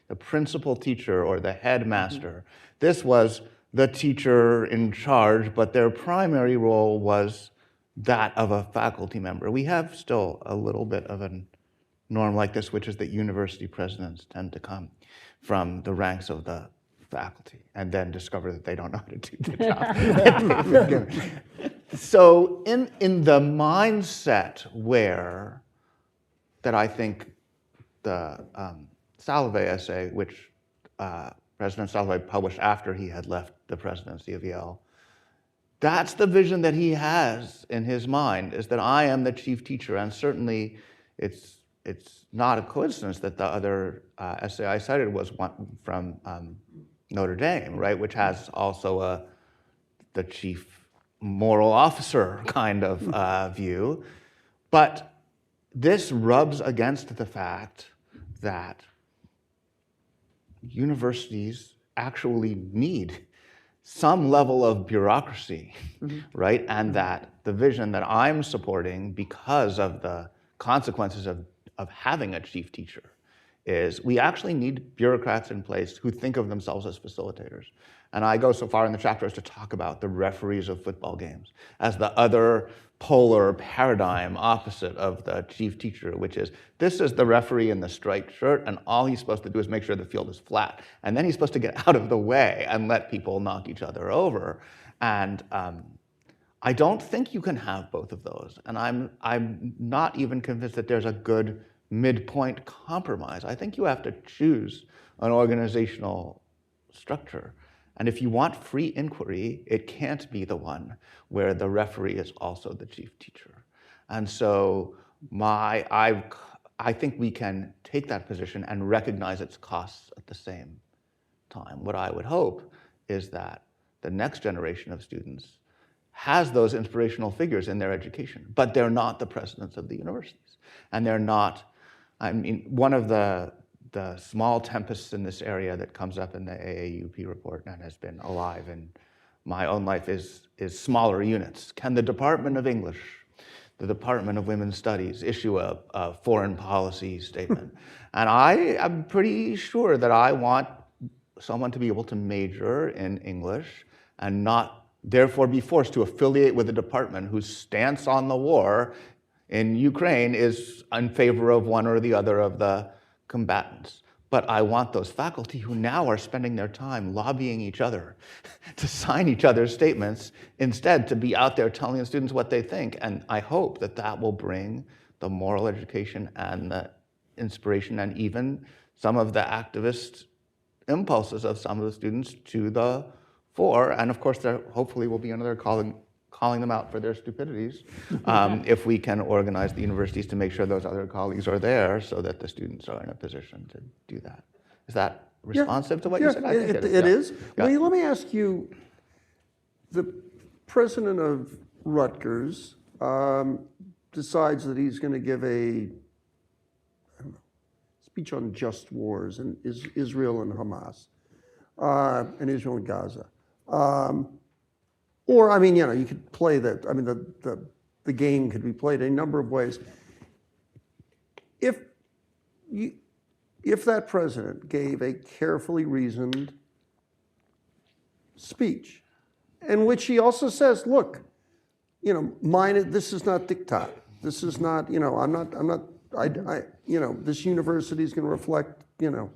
the principal teacher or the headmaster. This was the teacher in charge, but their primary role was that of a faculty member. We have still a little bit of a norm like this, which is that university presidents tend to come from the ranks of the faculty and then discover that they don't know how to do the job. So in the mindset that I think the Salve essay, which President Salve published after he had left the presidency of Yale, that's the vision that he has in his mind, is that I am the chief teacher. And certainly it's not a coincidence that the other essay I cited was one from Notre Dame, right, which has also the chief moral officer kind of view. But this rubs against the fact that universities actually need some level of bureaucracy, right? And that the vision that I'm supporting, because of the consequences of having a chief teacher, is we actually need bureaucrats in place who think of themselves as facilitators. And I go so far in the chapter as to talk about the referees of football games as the other polar paradigm opposite of the chief teacher, which is, this is the referee in the striped shirt, and all he's supposed to do is make sure the field is flat. And then he's supposed to get out of the way and let people knock each other over. And I don't think you can have both of those. And I'm not even convinced that there's a good midpoint compromise. I think you have to choose an organizational structure. And if you want free inquiry, it can't be the one where the referee is also the chief teacher. And so I think we can take that position and recognize its costs at the same time. What I would hope is that the next generation of students has those inspirational figures in their education, but they're not the presidents of the universities. And they're not, I mean, one of the small tempests in this area that comes up in the AAUP report and has been alive in my own life is smaller units. Can the Department of English, the Department of Women's Studies issue a foreign policy statement? And I am pretty sure that I want someone to be able to major in English and not therefore be forced to affiliate with a department whose stance on the war in Ukraine is in favor of one or the other of the combatants. But I want those faculty who now are spending their time lobbying each other to sign each other's statements instead to be out there telling the students what they think. And I hope that that will bring the moral education and the inspiration and even some of the activist impulses of some of the students to the fore. And of course, there hopefully will be another calling them out for their stupidities if we can organize the universities to make sure those other colleagues are there so that the students are in a position to do that. Is that responsive to what you said? I think it is. Well, let me ask you, the president of Rutgers decides that he's going to give a speech on just wars and Israel and Hamas, and Israel and Gaza. Or, I mean, you could play that. I mean, the game could be played a number of ways. If that president gave a carefully reasoned speech, in which he also says, "Look, this is not diktat. This is not, this university is going to reflect, let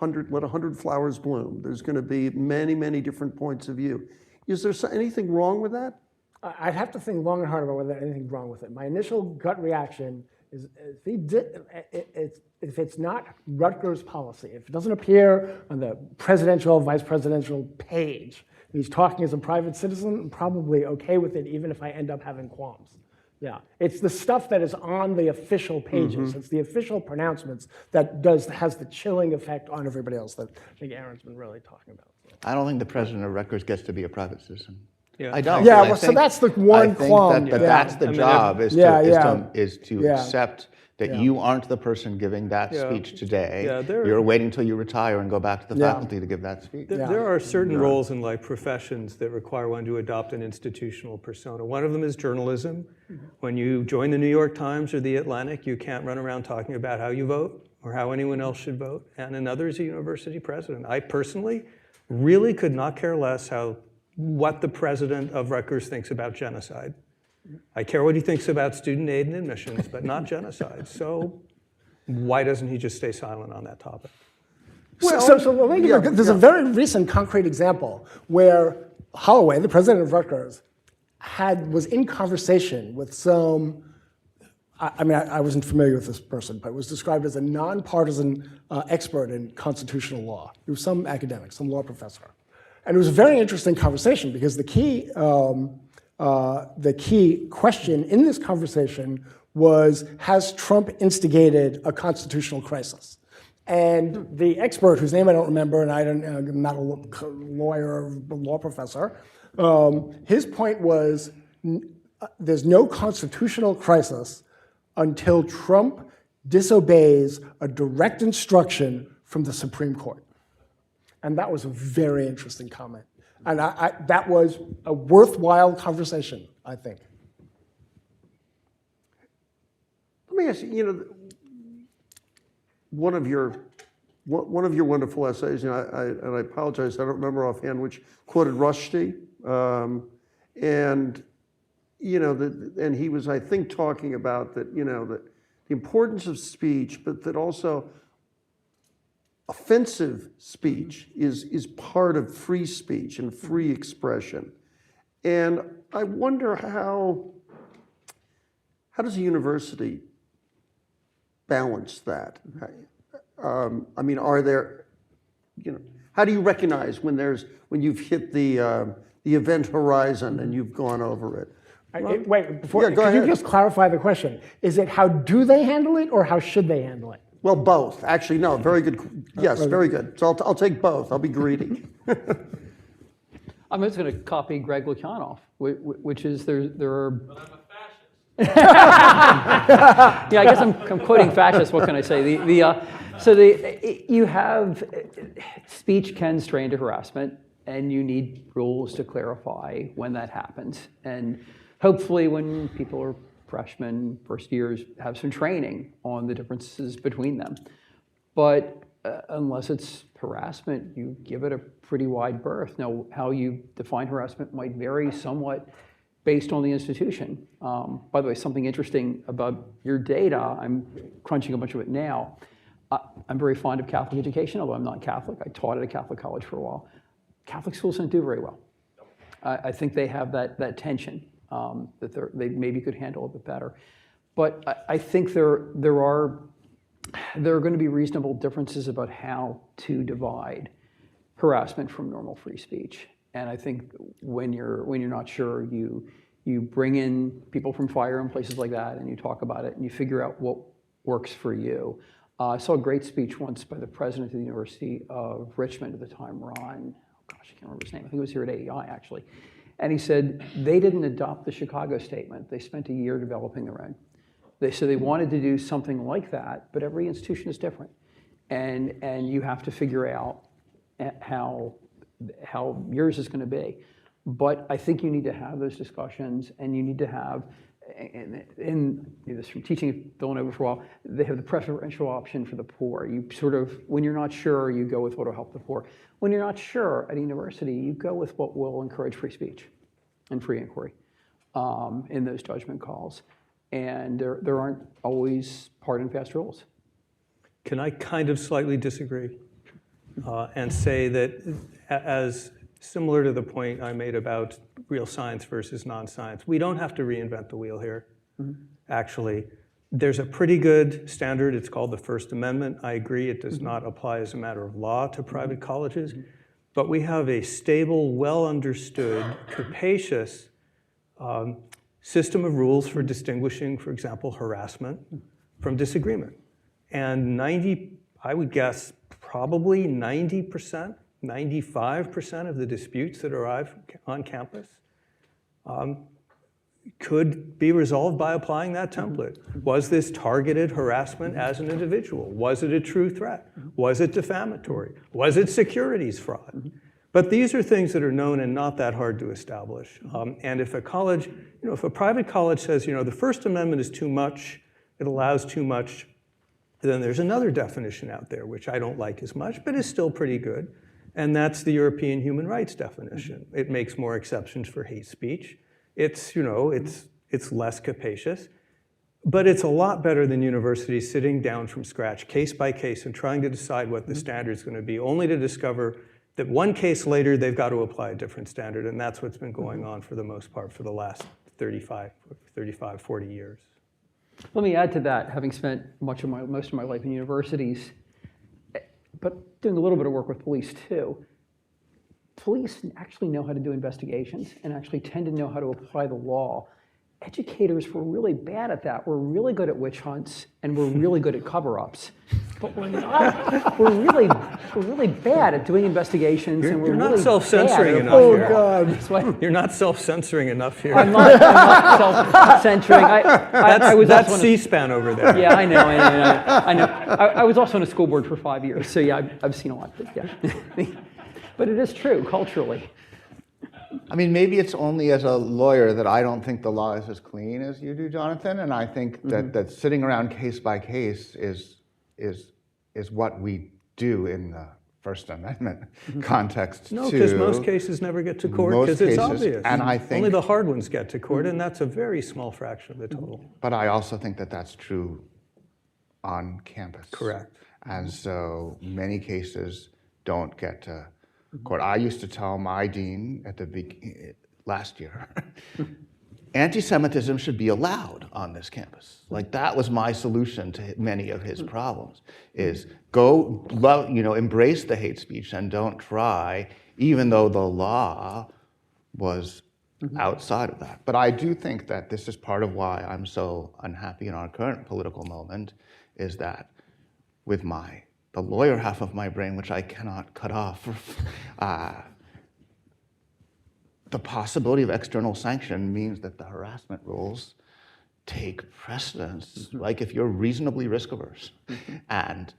100 flowers bloom. There's going to be many, many different points of view." Is there anything wrong with that? I'd have to think long and hard about whether there's anything wrong with it. My initial gut reaction is if it's not Rutgers policy, if it doesn't appear on the presidential, vice presidential page, and he's talking as a private citizen, I'm probably okay with it, even if I end up having qualms. Yeah, it's the stuff that is on the official pages. It's the official pronouncements that has the chilling effect on everybody else that I think Aaron's been really talking about. I don't think the president of Rutgers gets to be a private citizen. Yeah. I don't. Yeah, I well, so think- that's the one I think qualm. that Yeah. that's the job, is to Yeah. accept that you aren't the person giving that speech today. Yeah, You're waiting till you retire and go back to the faculty to give that speech. There are certain roles in life, professions, that require one to adopt an institutional persona. One of them is journalism. When you join the New York Times or the Atlantic, you can't run around talking about how you vote or how anyone else should vote. And another is a university president. I personally really could not care less what the president of Rutgers thinks about genocide. I care what he thinks about student aid and admissions, but not genocide. So why doesn't he just stay silent on that topic? There's a very recent concrete example where Holloway, the president of Rutgers, was in conversation with some, I wasn't familiar with this person, but was described as a nonpartisan expert in constitutional law. He was some academic, some law professor. And it was a very interesting conversation because the key question in this conversation was, has Trump instigated a constitutional crisis? And the expert, whose name I don't remember, and I'm not a lawyer or law professor, his point was, there's no constitutional crisis until Trump disobeys a direct instruction from the Supreme Court. And that was a very interesting comment. And that was a worthwhile conversation, I think. Let me ask you, one of your wonderful essays, and I apologize, I don't remember offhand, which quoted Rushdie, and he was, I think, talking about that, that the importance of speech, but that also offensive speech is part of free speech and free expression. And I wonder how does a university balance that? I mean, are there, how do you recognize when you've hit the event horizon and you've gone over it? Wait, could you just clarify the question? Is it how do they handle it or how should they handle it? Well, both. Actually, no, very good. Yes, very good. So I'll take both. I'll be greedy. I'm just going to copy Greg Lukianoff, which is there are. But I'm a fascist. Yeah, I guess I'm quoting fascist. What can I say? You have speech can strain to harassment, and you need rules to clarify when that happens. And hopefully, when people are freshmen, first years, have some training on the differences between them. But unless it's harassment, you give it a pretty wide berth. Now, how you define harassment might vary somewhat based on the institution. By the way, something interesting about your data, I'm crunching a bunch of it now. I'm very fond of Catholic education, although I'm not Catholic. I taught at a Catholic college for a while. Catholic schools don't do very well. I think they have that tension that they maybe could handle a bit better. But I think there are going to be reasonable differences about how to divide harassment from normal free speech. And I think when you're not sure, you bring in people from FIRE and places like that, and you talk about it, and you figure out what works for you. I saw a great speech once by the president of the University of Richmond at the time, Ron, oh gosh, I can't remember his name. I think it was here at AEI, actually. And he said they didn't adopt the Chicago statement. They spent a year developing their own. So they wanted to do something like that, but every institution is different. And you have to figure out how yours is going to be. But I think you need to have those discussions, and you need to have, in this from teaching at Villanova for a while, they have the preferential option for the poor. You sort of, when you're not sure, you go with what will help the poor. When you're not sure at a university, you go with what will encourage free speech and free inquiry in those judgment calls. And there aren't always hard and fast rules. Can I kind of slightly disagree and say that as similar to the point I made about real science versus non-science, we don't have to reinvent the wheel here, actually. There's a pretty good standard. It's called the First Amendment. I agree it does not apply as a matter of law to private colleges, but we have a stable, well-understood, capacious system of rules for distinguishing, for example, harassment from disagreement. And I would guess probably 90%, 95% of the disputes that arrive on campus could be resolved by applying that template. Was this targeted harassment as an individual? Was it a true threat? Was it defamatory? Was it securities fraud? But these are things that are known and not that hard to establish. And if a college, if a private college says, the First Amendment is too much, it allows too much, then there's another definition out there, which I don't like as much, but is still pretty good. And that's the European human rights definition. It makes more exceptions for hate speech. It's, it's less capacious, but it's a lot better than universities sitting down from scratch, case by case, and trying to decide what the standard is going to be, only to discover that one case later, they've got to apply a different standard. And that's what's been going on for the most part for the last 35, 40 years. Let me add to that, having spent most of my life in universities, but doing a little bit of work with police too. Police actually know how to do investigations and actually tend to know how to apply the law. Educators were really bad at that. We're really good at witch hunts and we're really good at cover-ups. But we're not. We're really bad at doing investigations, and You're we're not really self-censoring bad at enough applying here. the law. God. That's why You're not self-censoring enough here. I'm not self-censoring. I was That's also C-SPAN over there. yeah, I know. I was also on a school board for 5 years, so yeah, I've seen a lot. Yeah. But it is true culturally. I mean, maybe it's only as a lawyer that I don't think the law is as clean as you do, Jonathan. And I think that sitting around case by case is what we do in the First Amendment context. No, because most cases never get to court because it's obvious. And I think only the hard ones get to court, and that's a very small fraction of the total. But I also think that that's true on campus. Correct. And so many cases don't get to court. I used to tell my dean at the last year, anti-Semitism should be allowed on this campus. Like that was my solution to many of his problems, is go, embrace the hate speech and don't try, even though the law was outside of that. But I do think that this is part of why I'm so unhappy in our current political moment, is that with the lawyer half of my brain, which I cannot cut off, the possibility of external sanction means that the harassment rules take precedence. Like if you're reasonably risk averse and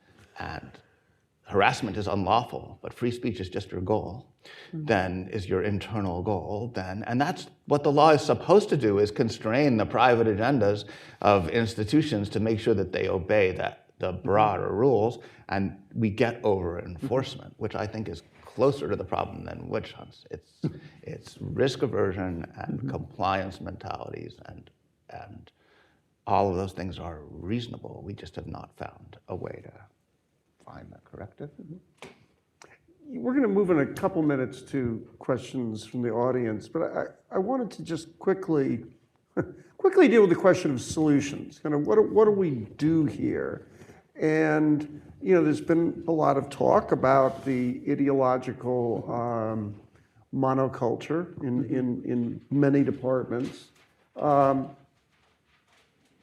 harassment is unlawful, but free speech is just your goal, then is your internal goal, and that's what the law is supposed to do, is constrain the private agendas of institutions to make sure that they obey the broader rules, and we get over enforcement, which I think is closer to the problem than witch hunts. It's risk aversion and compliance mentalities, and all of those things are reasonable. We just have not found a way to find the corrective. We're going to move in a couple minutes to questions from the audience, but I wanted to just quickly deal with the question of solutions. Kind of what do we do here? And there's been a lot of talk about the ideological monoculture in many departments. But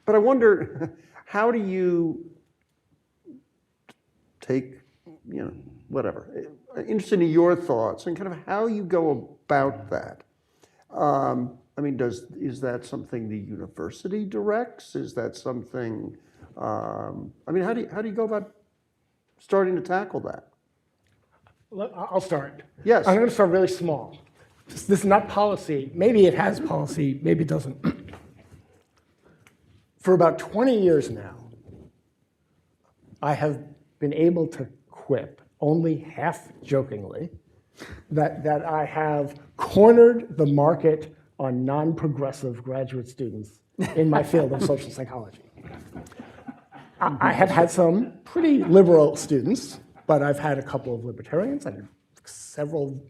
I wonder, how do you take, whatever, interested in your thoughts and kind of how you go about that. I mean, is that something the university directs? Is that something, I mean, how do you go about starting to tackle that? I'll start. Yes. I'm going to start really small. This is not policy. Maybe it has policy, maybe it doesn't. For about 20 years now, I have been able to quip, only half jokingly, that I have cornered the market on non-progressive graduate students in my field of social psychology. I have had some pretty liberal students, but I've had a couple of libertarians and several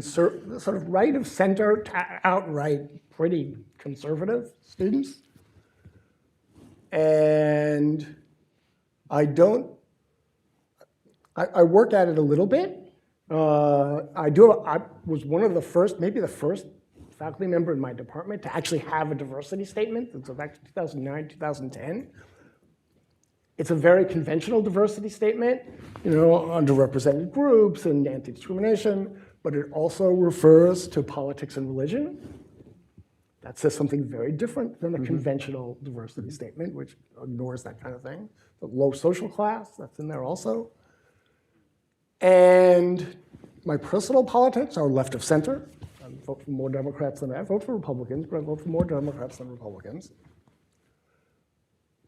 sort of right of center to outright pretty conservative students. And I work at it a little bit. I was one of the first, maybe the first faculty member in my department to actually have a diversity statement. It's back to 2009, 2010. It's a very conventional diversity statement, underrepresented groups and anti-discrimination, but it also refers to politics and religion. That says something very different than a conventional diversity statement, which ignores that kind of thing. The low social class, that's in there also. And my personal politics are left of center. I vote for more Democrats than I vote for Republicans, but I vote for more Democrats than Republicans.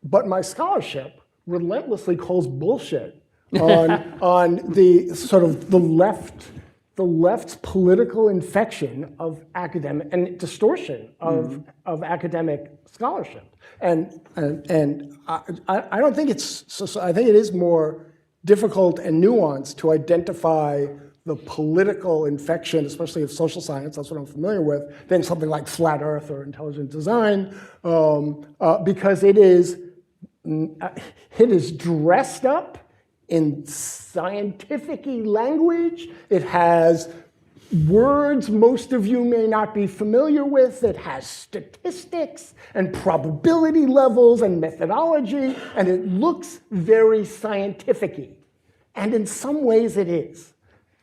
But my scholarship relentlessly calls bullshit on the sort of the left's political infection of academic and distortion of academic scholarship. And I don't think I think it is more difficult and nuanced to identify the political infection, especially of social science, that's what I'm familiar with, than something like flat earth or intelligent design, because it is dressed up in scientific-y language. It has words most of you may not be familiar with. It has statistics and probability levels and methodology, and it looks very scientific-y. And in some ways it is.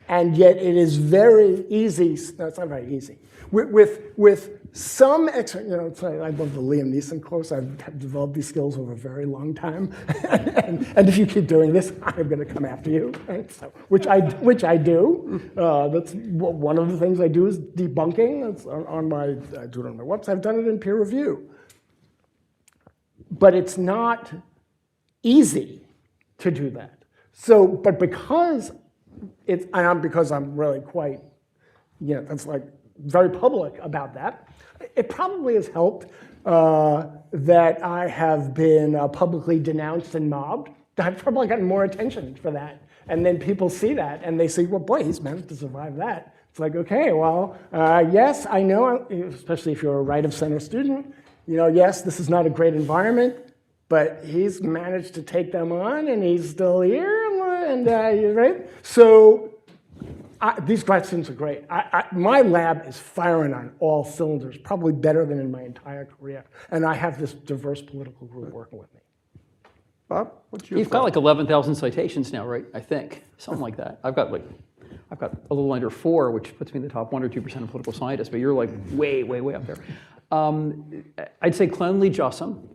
And yet it is very easy, no, it's not very easy. With some, I love the Liam Neeson quotes. I've developed these skills over a very long time. and if you keep doing this, I'm going to come after you, right? So, which I do. That's one of the things I do is debunking. That's I do it on my website. I've done it in peer review. But it's not easy to do that. So, but because I'm really quite, that's like very public about that. It probably has helped that I have been publicly denounced and mobbed. I've probably gotten more attention for that. And then people see that and they say, well, boy, he's managed to survive that. It's like, okay, well, yes, I know, especially if you're a right of center student, yes, this is not a great environment, but he's managed to take them on and he's still here, and right? So these grad students are great. My lab is firing on all cylinders, probably better than in my entire career. And I have this diverse political group working with me. Bob, what's your You've got like 11,000 citations now, right? I think, something like that. I've got a little under 4, which puts me in the top 1 or 2% of political scientists, but you're like way, way, way up there. I'd say clone Lee Jussum.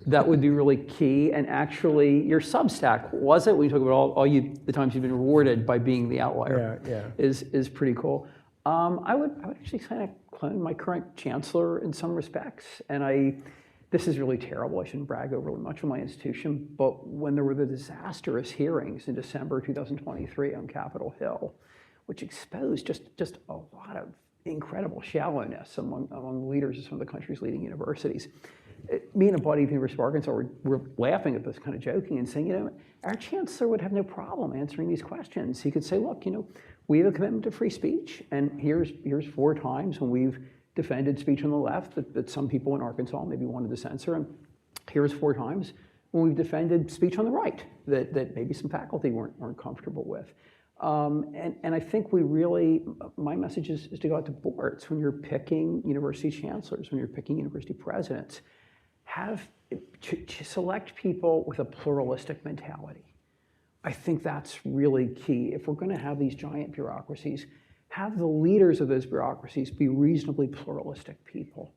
That would be really key. And actually, your Substack, was it? When you talk about the times you've been rewarded by being the outlier, is pretty cool. I would actually kind of clone my current chancellor in some respects. And this is really terrible. I shouldn't brag overly much on my institution. But when there were the disastrous hearings in December 2023 on Capitol Hill, which exposed just a lot of incredible shallowness among leaders of some of the country's leading universities. Me and a buddy at the University of Arkansas were laughing at this, kind of joking and saying, our chancellor would have no problem answering these questions. He could say, look, we have a commitment to free speech, and here's 4 times when we've defended speech on the left that some people in Arkansas maybe wanted to censor, and here's 4 times when we've defended speech on the right that maybe some faculty weren't comfortable with. And I think my message is to go out to boards when you're picking university chancellors, when you're picking university presidents. To select people with a pluralistic mentality. I think that's really key. If we're going to have these giant bureaucracies, have the leaders of those bureaucracies be reasonably pluralistic people.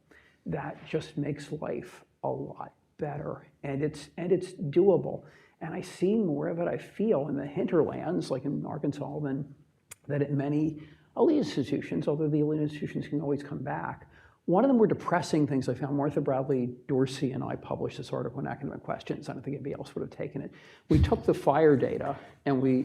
That just makes life a lot better, and it's doable. And I see more of it, I feel, in the hinterlands, like in Arkansas, than in many elite institutions, although the elite institutions can always come back. One of the more depressing things I found, Martha Bradley Dorsey and I published this article in Academic Questions. I don't think anybody else would have taken it. We took the FIRE data and we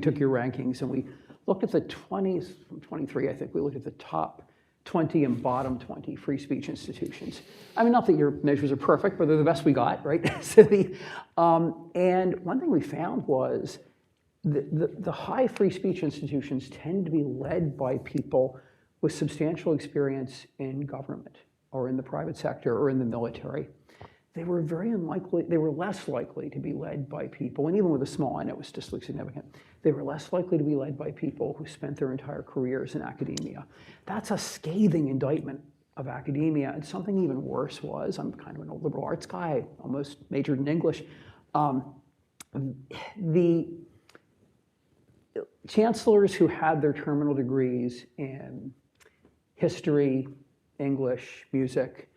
took your rankings and we looked at the 23, I think, we looked at the top 20 and bottom 20 free speech institutions. I mean, not that your measures are perfect, but they're the best we got, right? And one thing we found was the high free speech institutions tend to be led by people with substantial experience in government or in the private sector or in the military. They were less likely to be led by people, and even with a small, I know it was statistically significant, they were less likely to be led by people who spent their entire careers in academia. That's a scathing indictment of academia, and something even worse was, I'm kind of an old liberal arts guy, almost majored in English, the chancellors who had their terminal degrees in history, English, music,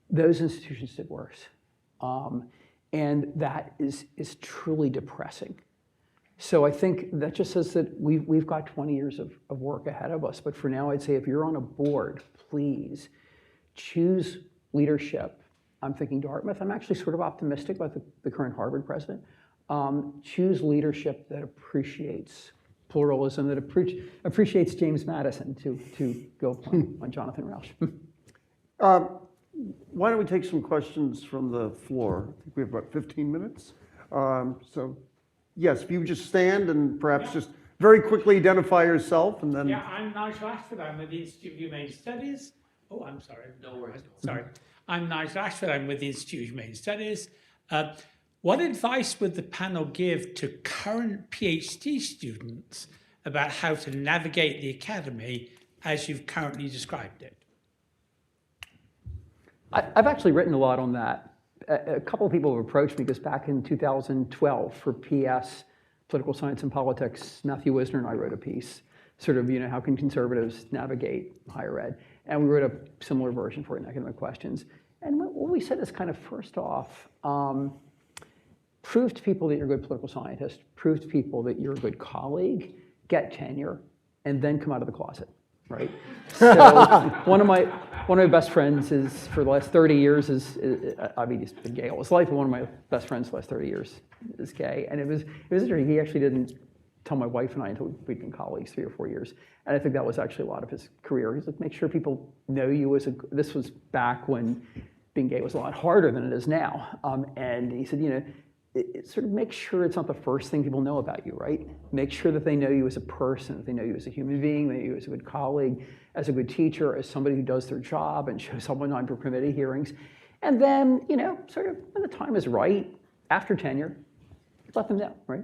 those institutions did worse. And that is truly depressing. So I think that just says that we've got 20 years of work ahead of us. But for now, I'd say if you're on a board, please choose leadership. I'm thinking Dartmouth. I'm actually sort of optimistic about the current Harvard president. Choose leadership that appreciates pluralism, that appreciates James Madison, to go on Jonathan Rauch. Why don't we take some questions from the floor? I think we have about 15 minutes. So yes, if you would just stand and perhaps just very quickly identify yourself and then. Yeah, I'm Nigel Ashford. I'm with the Institute of Humane Studies. Oh, I'm sorry. No worries. Sorry. I'm Nigel Ashford. I'm with the Institute of Humane Studies. What advice would the panel give to current PhD students about how to navigate the academy as you've currently described it? I've actually written a lot on that. A couple of people have approached me because back in 2012 for PS, Political Science and Politics, Matthew Wisner and I wrote a piece, sort of, how can conservatives navigate higher ed? And we wrote a similar version for it in Academic Questions. And what we said is kind of, first off, prove to people that you're a good political scientist, prove to people that you're a good colleague, get tenure, and then come out of the closet, right? So one of my best friends is, for the last 30 years, he's been gay all his life, and one of my best friends for the last 30 years is gay. And it was interesting, he actually didn't tell my wife and I until we'd been colleagues 3 or 4 years. And I think that was actually a lot of his career. He's like, make sure people know you as this was back when being gay was a lot harder than it is now. And he said, sort of make sure it's not the first thing people know about you, right? Make sure that they know you as a person, that they know you as a human being, they know you as a good colleague, as a good teacher, as somebody who does their job and shows up on time for committee hearings. And then, sort of when the time is right, after tenure, let them know, right?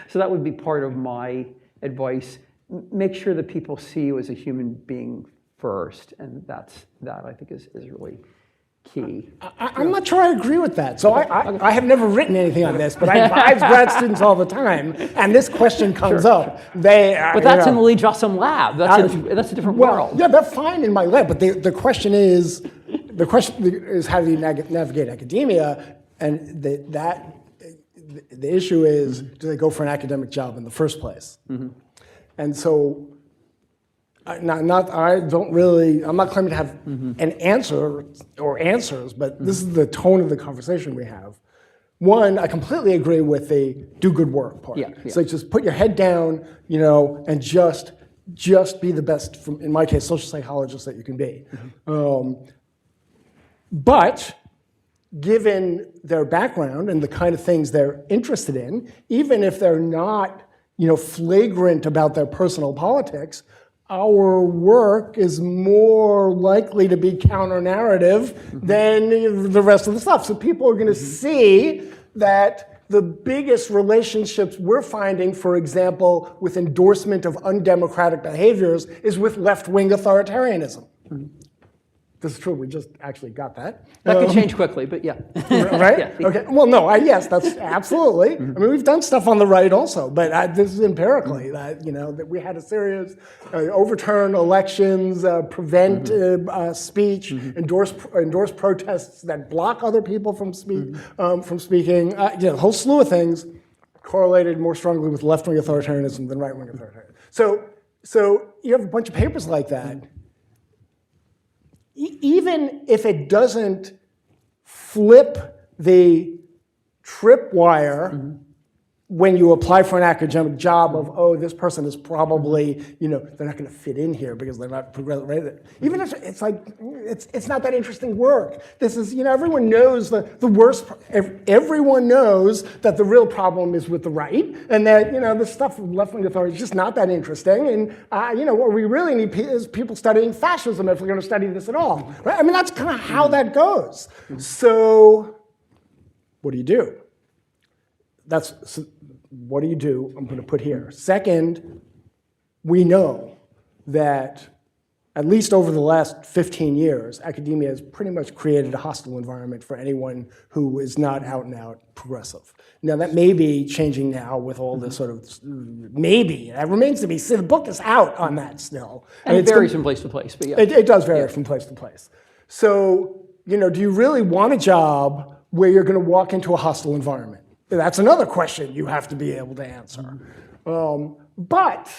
So that would be part of my advice. Make sure that people see you as a human being first, and that I think is really key. I'm not sure I agree with that. So I have never written anything on this, but I advise grad students all the time, and this question comes up. But that's in the Lee Jossam lab. That's a different world. Yeah, they're fine in my lab, but the question is how do you navigate academia? And the issue is, do they go for an academic job in the first place? Mm-hmm. And so, I'm not claiming to have an answer or answers, but this is the tone of the conversation we have. One, I completely agree with the do good work part. Yeah. So just put your head down, and just be the best, in my case, social psychologist that you can be. Mm-hmm. But given their background and the kind of things they're interested in, even if they're not, flagrant about their personal politics, our work is more likely to be counter-narrative than the rest of the stuff. So people are going to see that the biggest relationships we're finding, for example, with endorsement of undemocratic behaviors, is with left-wing authoritarianism. This is true. We just actually got that. That could change quickly, but yeah. Right? Yeah. Okay. Well, no. Yes, that's absolutely. I mean, we've done stuff on the right also, but this is empirically that that we had a series overturn elections, prevent speech, endorse protests that block other people from speaking. A whole slew of things correlated more strongly with left-wing authoritarianism than right-wing authoritarianism. So you have a bunch of papers like that. Even if it doesn't flip the tripwire when you apply for an academic job of, oh, this person is probably, they're not going to fit in here because they're not progressive. Even if it's like, it's not that interesting work. This is, everyone knows the worst, everyone knows that the real problem is with the right and that, the stuff with left-wing authority is just not that interesting. And, what we really need is people studying fascism if we're going to study this at all. Right? I mean, that's kind of how that goes. So what do you do? What do you do? I'm going to put here. Second, we know that at least over the last 15 years, academia has pretty much created a hostile environment for anyone who is not out and out progressive. Now that may be changing now with all this sort of, maybe, that remains to be seen. The book is out on that still. And it varies from place to place, but yeah. It does vary from place to place. So, do you really want a job where you're going to walk into a hostile environment? That's another question you have to be able to answer. But,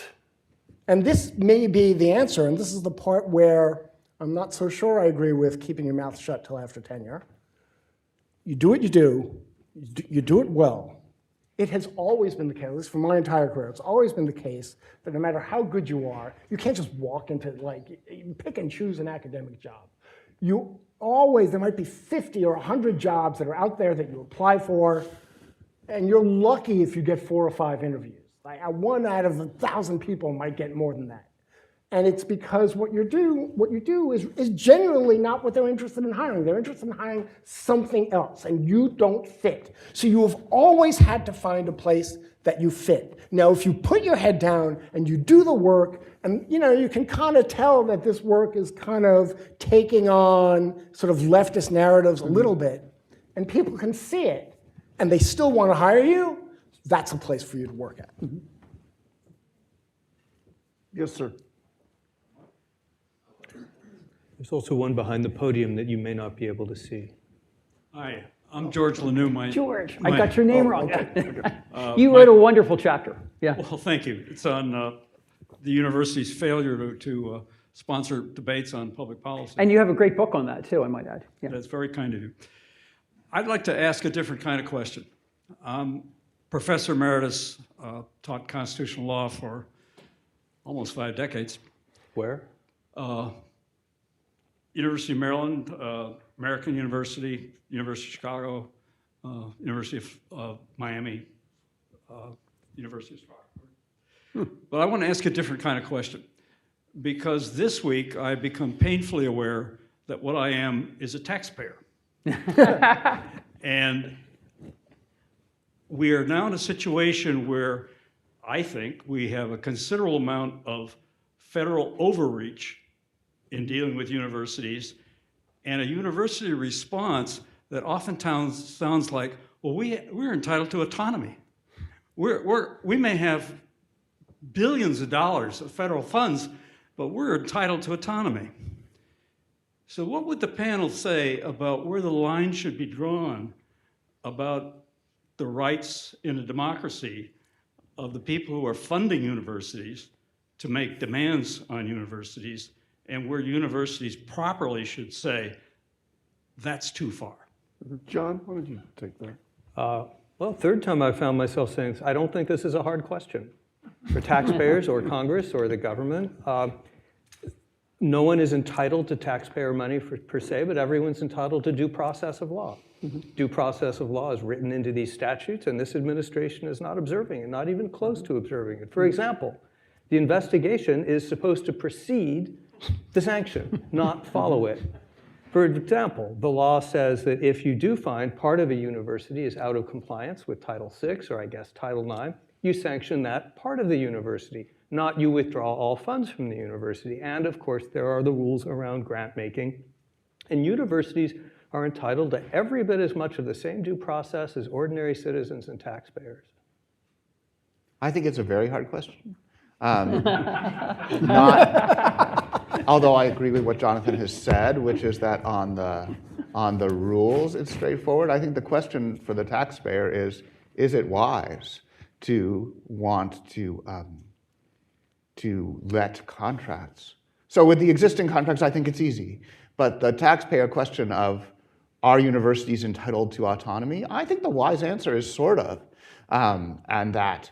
and this may be the answer, and this is the part where I'm not so sure I agree with keeping your mouth shut till after tenure. You do what you do it well. It has always been the case, at least for my entire career, it's always been the case that no matter how good you are, you can't just walk into, pick and choose an academic job. There might be 50 or 100 jobs that are out there that you apply for, and you're lucky if you get 4 or 5 interviews. Like 1 out of 1,000 people might get more than that. And it's because what you do is genuinely not what they're interested in hiring. They're interested in hiring something else, and you don't fit. So you have always had to find a place that you fit. Now, if you put your head down and you do the work, and you can kind of tell that this work is kind of taking on sort of leftist narratives a little bit, and people can see it, and they still want to hire you, that's a place for you to work at. Yes, sir. There's also one behind the podium that you may not be able to see. Hi, I'm George Lanou. George, I got your name wrong. You wrote a wonderful chapter. Yeah. Well, thank you. It's on the university's failure to sponsor debates on public policy. And you have a great book on that, too, I might add. Yeah. That's very kind of you. I'd like to ask a different kind of question. Professor Emeritus taught constitutional law for almost 5 decades. Where? University of Maryland, American University, University of Chicago, University of Miami, University of Chicago. But I want to ask a different kind of question, because this week I've become painfully aware that what I am is a taxpayer. And we are now in a situation where I think we have a considerable amount of federal overreach in dealing with universities, and a university response that oftentimes sounds like, well, we're entitled to autonomy. We may have billions of dollars of federal funds, but we're entitled to autonomy. So what would the panel say about where the line should be drawn about the rights in a democracy of the people who are funding universities to make demands on universities, and where universities properly should say, that's too far? John, why don't you take that? Well, third time I found myself saying, I don't think this is a hard question for taxpayers or Congress or the government. No one is entitled to taxpayer money per se, but everyone's entitled to due process of law. Due process of law is written into these statutes, and this administration is not observing it, not even close to observing it. For example, the investigation is supposed to precede the sanction, not follow it. For example, the law says that if you do find part of a university is out of compliance with Title VI, or I guess Title IX, you sanction that part of the university, not you withdraw all funds from the university. And of course, there are the rules around grant making And universities are entitled to every bit as much of the same due process as ordinary citizens and taxpayers. I think it's a very hard question. Not, although I agree with what Jonathan has said, which is that on the rules, it's straightforward. I think the question for the taxpayer is it wise to want to let contracts? So with the existing contracts, I think it's easy. But the taxpayer question of, are universities entitled to autonomy? I think the wise answer is sort of, and that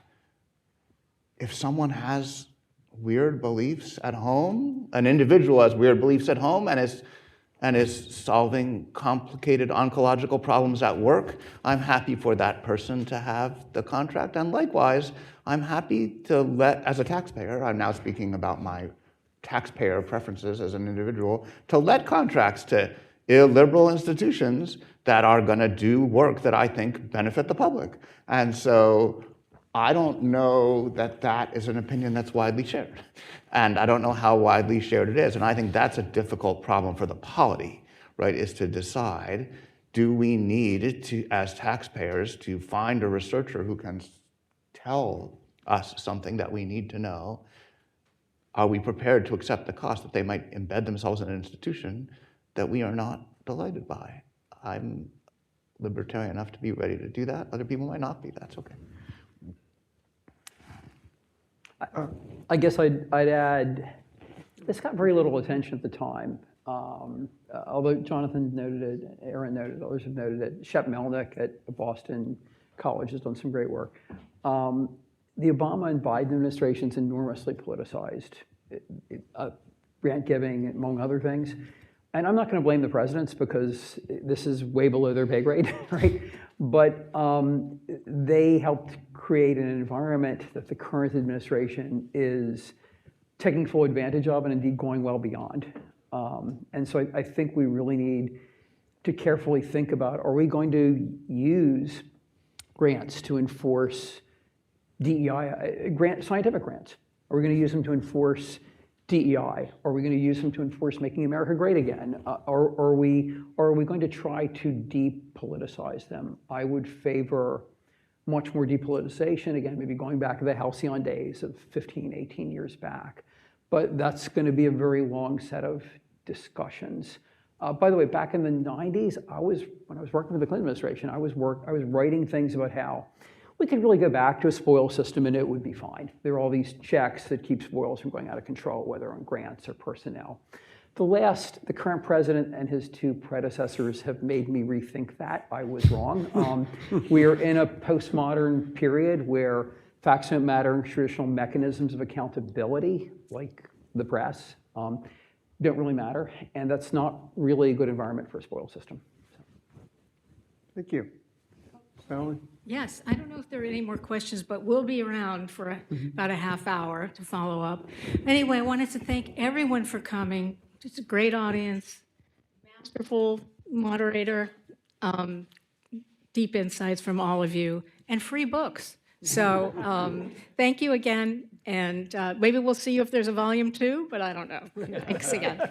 if someone has weird beliefs at home, an individual has weird beliefs at home and is solving complicated oncological problems at work, I'm happy for that person to have the contract. And likewise, I'm happy to let, as a taxpayer, I'm now speaking about my taxpayer preferences as an individual, to let contracts to illiberal institutions that are going to do work that I think benefit the public. And so I don't know that that is an opinion that's widely shared. And I don't know how widely shared it is. And I think that's a difficult problem for the polity, right, is to decide, do we need to, as taxpayers, to find a researcher who can tell us something that we need to know? Are we prepared to accept the cost that they might embed themselves in an institution that we are not delighted by? I'm libertarian enough to be ready to do that. Other people might not be. That's okay. I guess I'd add, this got very little attention at the time. Although Jonathan noted it, Aaron noted it, others have noted it. Shep Melnick at Boston College has done some great work. The Obama and Biden administration's enormously politicized grant giving, among other things. And I'm not going to blame the presidents because this is way below their pay grade, right? But they helped create an environment that the current administration is taking full advantage of and indeed going well beyond. And so I think we really need to carefully think about, are we going to use grants to enforce DEI, scientific grants? Are we going to use them to enforce DEI? Are we going to use them to enforce making America great again? Or are we going to try to depoliticize them? I would favor much more depoliticization, again, maybe going back to the halcyon days of 15, 18 years back. But that's going to be a very long set of discussions. By the way, back in the 90s, when I was working for the Clinton administration, I was writing things about how we could really go back to a spoil system and it would be fine. There are all these checks that keep spoils from going out of control, whether on grants or personnel. The current president and his two predecessors have made me rethink that. I was wrong. We are in a postmodern period where facts don't matter and traditional mechanisms of accountability, like the press, don't really matter. And that's not really a good environment for a spoil system. Thank you. Sally? Yes, I don't know if there are any more questions, but we'll be around for about a half hour to follow up. Anyway, I wanted to thank everyone for coming. It's a great audience, masterful moderator, deep insights from all of you, and free books. So thank you again, and maybe we'll see you if there's a volume 2, but I don't know. Thanks again.